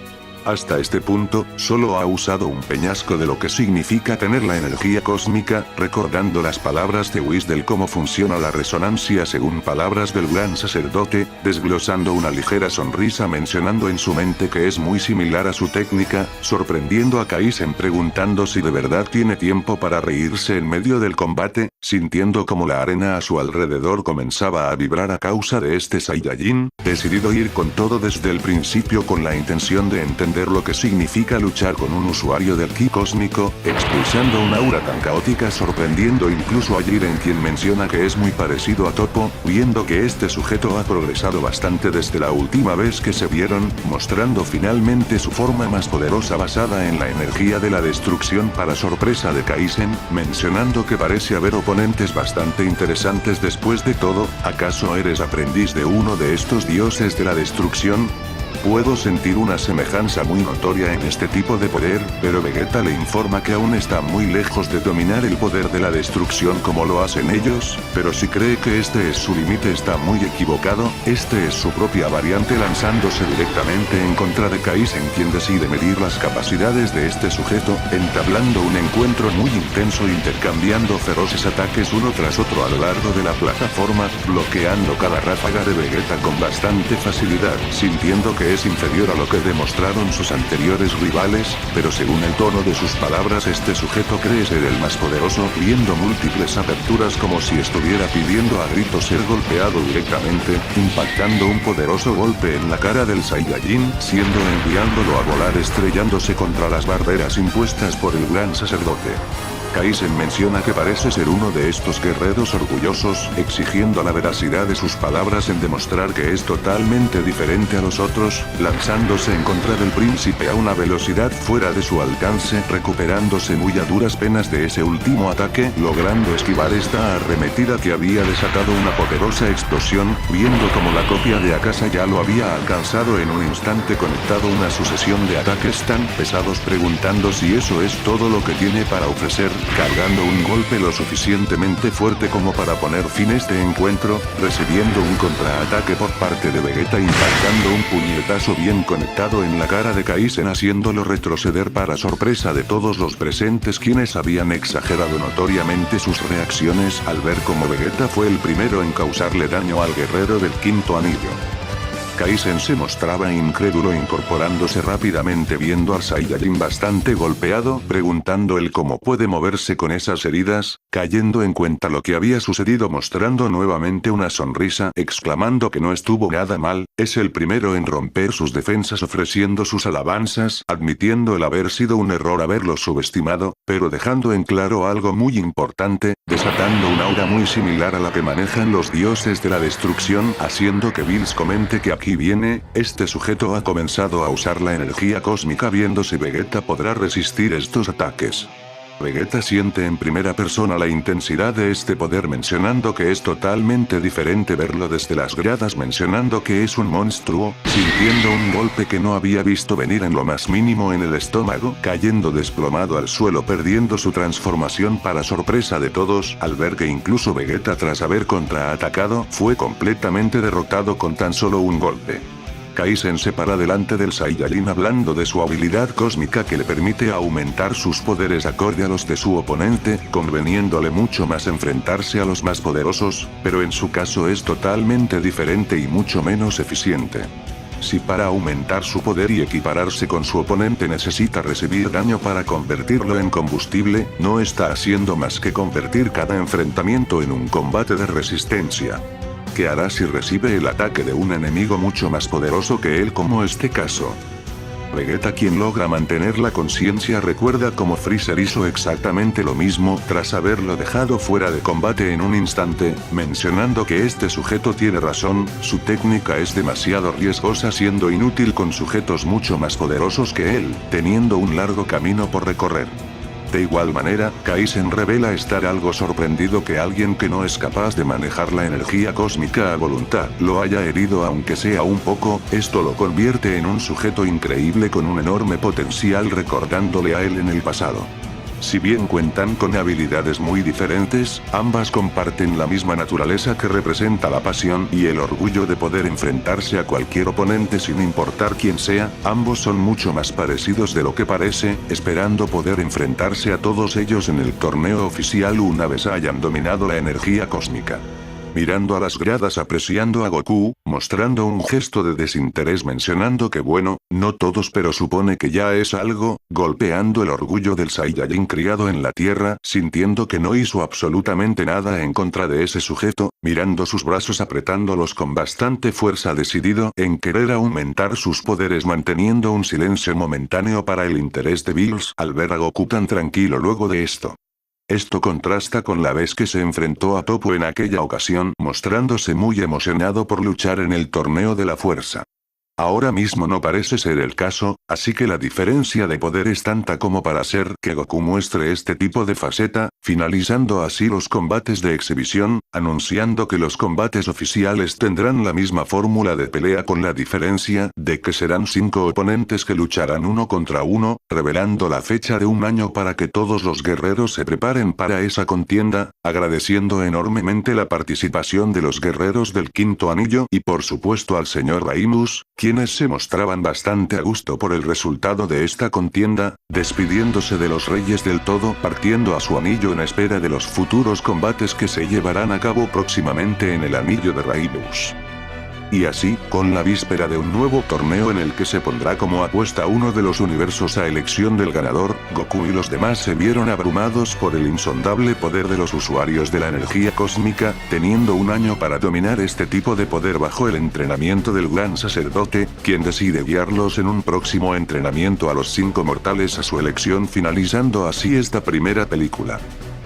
Hasta este punto, solo ha usado un peñasco de lo que significa tener la energía cósmica, recordando las palabras de Whis del cómo funciona la resonancia según palabras del gran sacerdote, desglosando una ligera sonrisa mencionando en su mente que es muy similar a su técnica, sorprendiendo a Kaizen preguntando si de verdad tiene tiempo para reírse en medio del combate, sintiendo como la arena a su alrededor comenzaba a vibrar a causa de este Saiyajin, decidido ir con todo desde el principio con la intención de entender lo que significa luchar con un usuario del ki cósmico, expulsando una aura tan caótica sorprendiendo incluso a Jiren, quien menciona que es muy parecido a Toppo, viendo que este sujeto ha progresado bastante desde la última vez que se vieron, mostrando finalmente su forma más poderosa basada en la energía de la destrucción para sorpresa de Kaizen, mencionando que parece haber oponentes bastante interesantes después de todo. ¿Acaso eres aprendiz de uno de estos dioses de la destrucción? Puedo sentir una semejanza muy notoria en este tipo de poder, pero Vegeta le informa que aún está muy lejos de dominar el poder de la destrucción como lo hacen ellos, pero si cree que este es su límite está muy equivocado, este es su propia variante, lanzándose directamente en contra de Kaizen, quien decide medir las capacidades de este sujeto, entablando un encuentro muy intenso intercambiando feroces ataques uno tras otro a lo largo de la plataforma, bloqueando cada ráfaga de Vegeta con bastante facilidad, sintiendo que es inferior a lo que demostraron sus anteriores rivales, pero según el tono de sus palabras este sujeto cree ser el más poderoso, viendo múltiples aperturas como si estuviera pidiendo a gritos ser golpeado directamente, impactando un poderoso golpe en la cara del Saiyajin, siendo enviándolo a volar estrellándose contra las barreras impuestas por el gran sacerdote. Kaizen menciona que parece ser uno de estos guerreros orgullosos, exigiendo la veracidad de sus palabras en demostrar que es totalmente diferente a los otros, lanzándose en contra del príncipe a una velocidad fuera de su alcance, recuperándose muy a duras penas de ese último ataque, logrando esquivar esta arremetida que había desatado una poderosa explosión, viendo como la copia de Akasa ya lo había alcanzado en un instante, conectado una sucesión de ataques tan pesados, preguntando si eso es todo lo que tiene para ofrecer, cargando un golpe lo suficientemente fuerte como para poner fin a este encuentro, recibiendo un contraataque por parte de Vegeta impactando un puñetazo bien conectado en la cara de Kaizen, haciéndolo retroceder para sorpresa de todos los presentes, quienes habían exagerado notoriamente sus reacciones al ver cómo Vegeta fue el primero en causarle daño al guerrero del quinto anillo. Kaizen se mostraba incrédulo, incorporándose rápidamente viendo al Saiyajin bastante golpeado, preguntando él cómo puede moverse con esas heridas, cayendo en cuenta lo que había sucedido, mostrando nuevamente una sonrisa, exclamando que no estuvo nada mal, es el primero en romper sus defensas, ofreciendo sus alabanzas, admitiendo el haber sido un error haberlo subestimado, pero dejando en claro algo muy importante, desatando un aura muy similar a la que manejan los dioses de la destrucción, haciendo que Bills comente que aquí viene, este sujeto ha comenzado a usar la energía cósmica, viendo si Vegeta podrá resistir estos ataques. Vegeta siente en primera persona la intensidad de este poder, mencionando que es totalmente diferente verlo desde las gradas, mencionando que es un monstruo, sintiendo un golpe que no había visto venir en lo más mínimo en el estómago, cayendo desplomado al suelo, perdiendo su transformación para sorpresa de todos, al ver que incluso Vegeta, tras haber contraatacado, fue completamente derrotado con tan solo un golpe. Kaizen se para delante del Saiyajin hablando de su habilidad cósmica que le permite aumentar sus poderes acorde a los de su oponente, conveniéndole mucho más enfrentarse a los más poderosos, pero en su caso es totalmente diferente y mucho menos eficiente. Si para aumentar su poder y equipararse con su oponente necesita recibir daño para convertirlo en combustible, no está haciendo más que convertir cada enfrentamiento en un combate de resistencia. ¿Qué hará si recibe el ataque de un enemigo mucho más poderoso que él, como este caso? Vegeta, quien logra mantener la conciencia, recuerda cómo Freezer hizo exactamente lo mismo tras haberlo dejado fuera de combate en un instante, mencionando que este sujeto tiene razón, su técnica es demasiado riesgosa siendo inútil con sujetos mucho más poderosos que él, teniendo un largo camino por recorrer. De igual manera, Kaizen revela estar algo sorprendido que alguien que no es capaz de manejar la energía cósmica a voluntad lo haya herido aunque sea un poco, esto lo convierte en un sujeto increíble con un enorme potencial, recordándole a él en el pasado. Si bien cuentan con habilidades muy diferentes, ambas comparten la misma naturaleza que representa la pasión y el orgullo de poder enfrentarse a cualquier oponente sin importar quién sea. Ambos son mucho más parecidos de lo que parece, esperando poder enfrentarse a todos ellos en el torneo oficial una vez hayan dominado la energía cósmica. Mirando a las gradas, apreciando a Goku, mostrando un gesto de desinterés, mencionando que bueno, no todos pero supone que ya es algo, golpeando el orgullo del Saiyajin criado en la tierra, sintiendo que no hizo absolutamente nada en contra de ese sujeto, mirando sus brazos, apretándolos con bastante fuerza, decidido en querer aumentar sus poderes, manteniendo un silencio momentáneo para el interés de Bills al ver a Goku tan tranquilo luego de esto. Esto contrasta con la vez que se enfrentó a Toppo en aquella ocasión, mostrándose muy emocionado por luchar en el torneo de la fuerza. Ahora mismo no parece ser el caso, así que la diferencia de poder es tanta como para hacer que Goku muestre este tipo de faceta, finalizando así los combates de exhibición, anunciando que los combates oficiales tendrán la misma fórmula de pelea con la diferencia de que serán 5 oponentes que lucharán uno contra uno, revelando la fecha de un año para que todos los guerreros se preparen para esa contienda, agradeciendo enormemente la participación de los guerreros del quinto anillo y por supuesto al señor Raimus, quienes se mostraban bastante a gusto por el resultado de esta contienda, despidiéndose de los reyes del todo, partiendo a su anillo en espera de los futuros combates que se llevarán a cabo próximamente en el anillo de Raimus. Y así, con la víspera de un nuevo torneo en el que se pondrá como apuesta uno de los universos a elección del ganador, Goku y los demás se vieron abrumados por el insondable poder de los usuarios de la energía cósmica, teniendo un año para dominar este tipo de poder bajo el entrenamiento del gran sacerdote, quien decide guiarlos en un próximo entrenamiento a los 5 mortales a su elección, finalizando así esta primera película.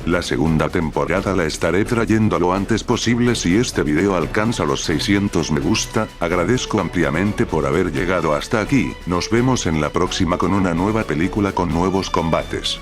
La segunda temporada la estaré trayendo lo antes posible si este video alcanza los 600 me gusta, agradezco ampliamente por haber llegado hasta aquí, nos vemos en la próxima con una nueva película con nuevos combates.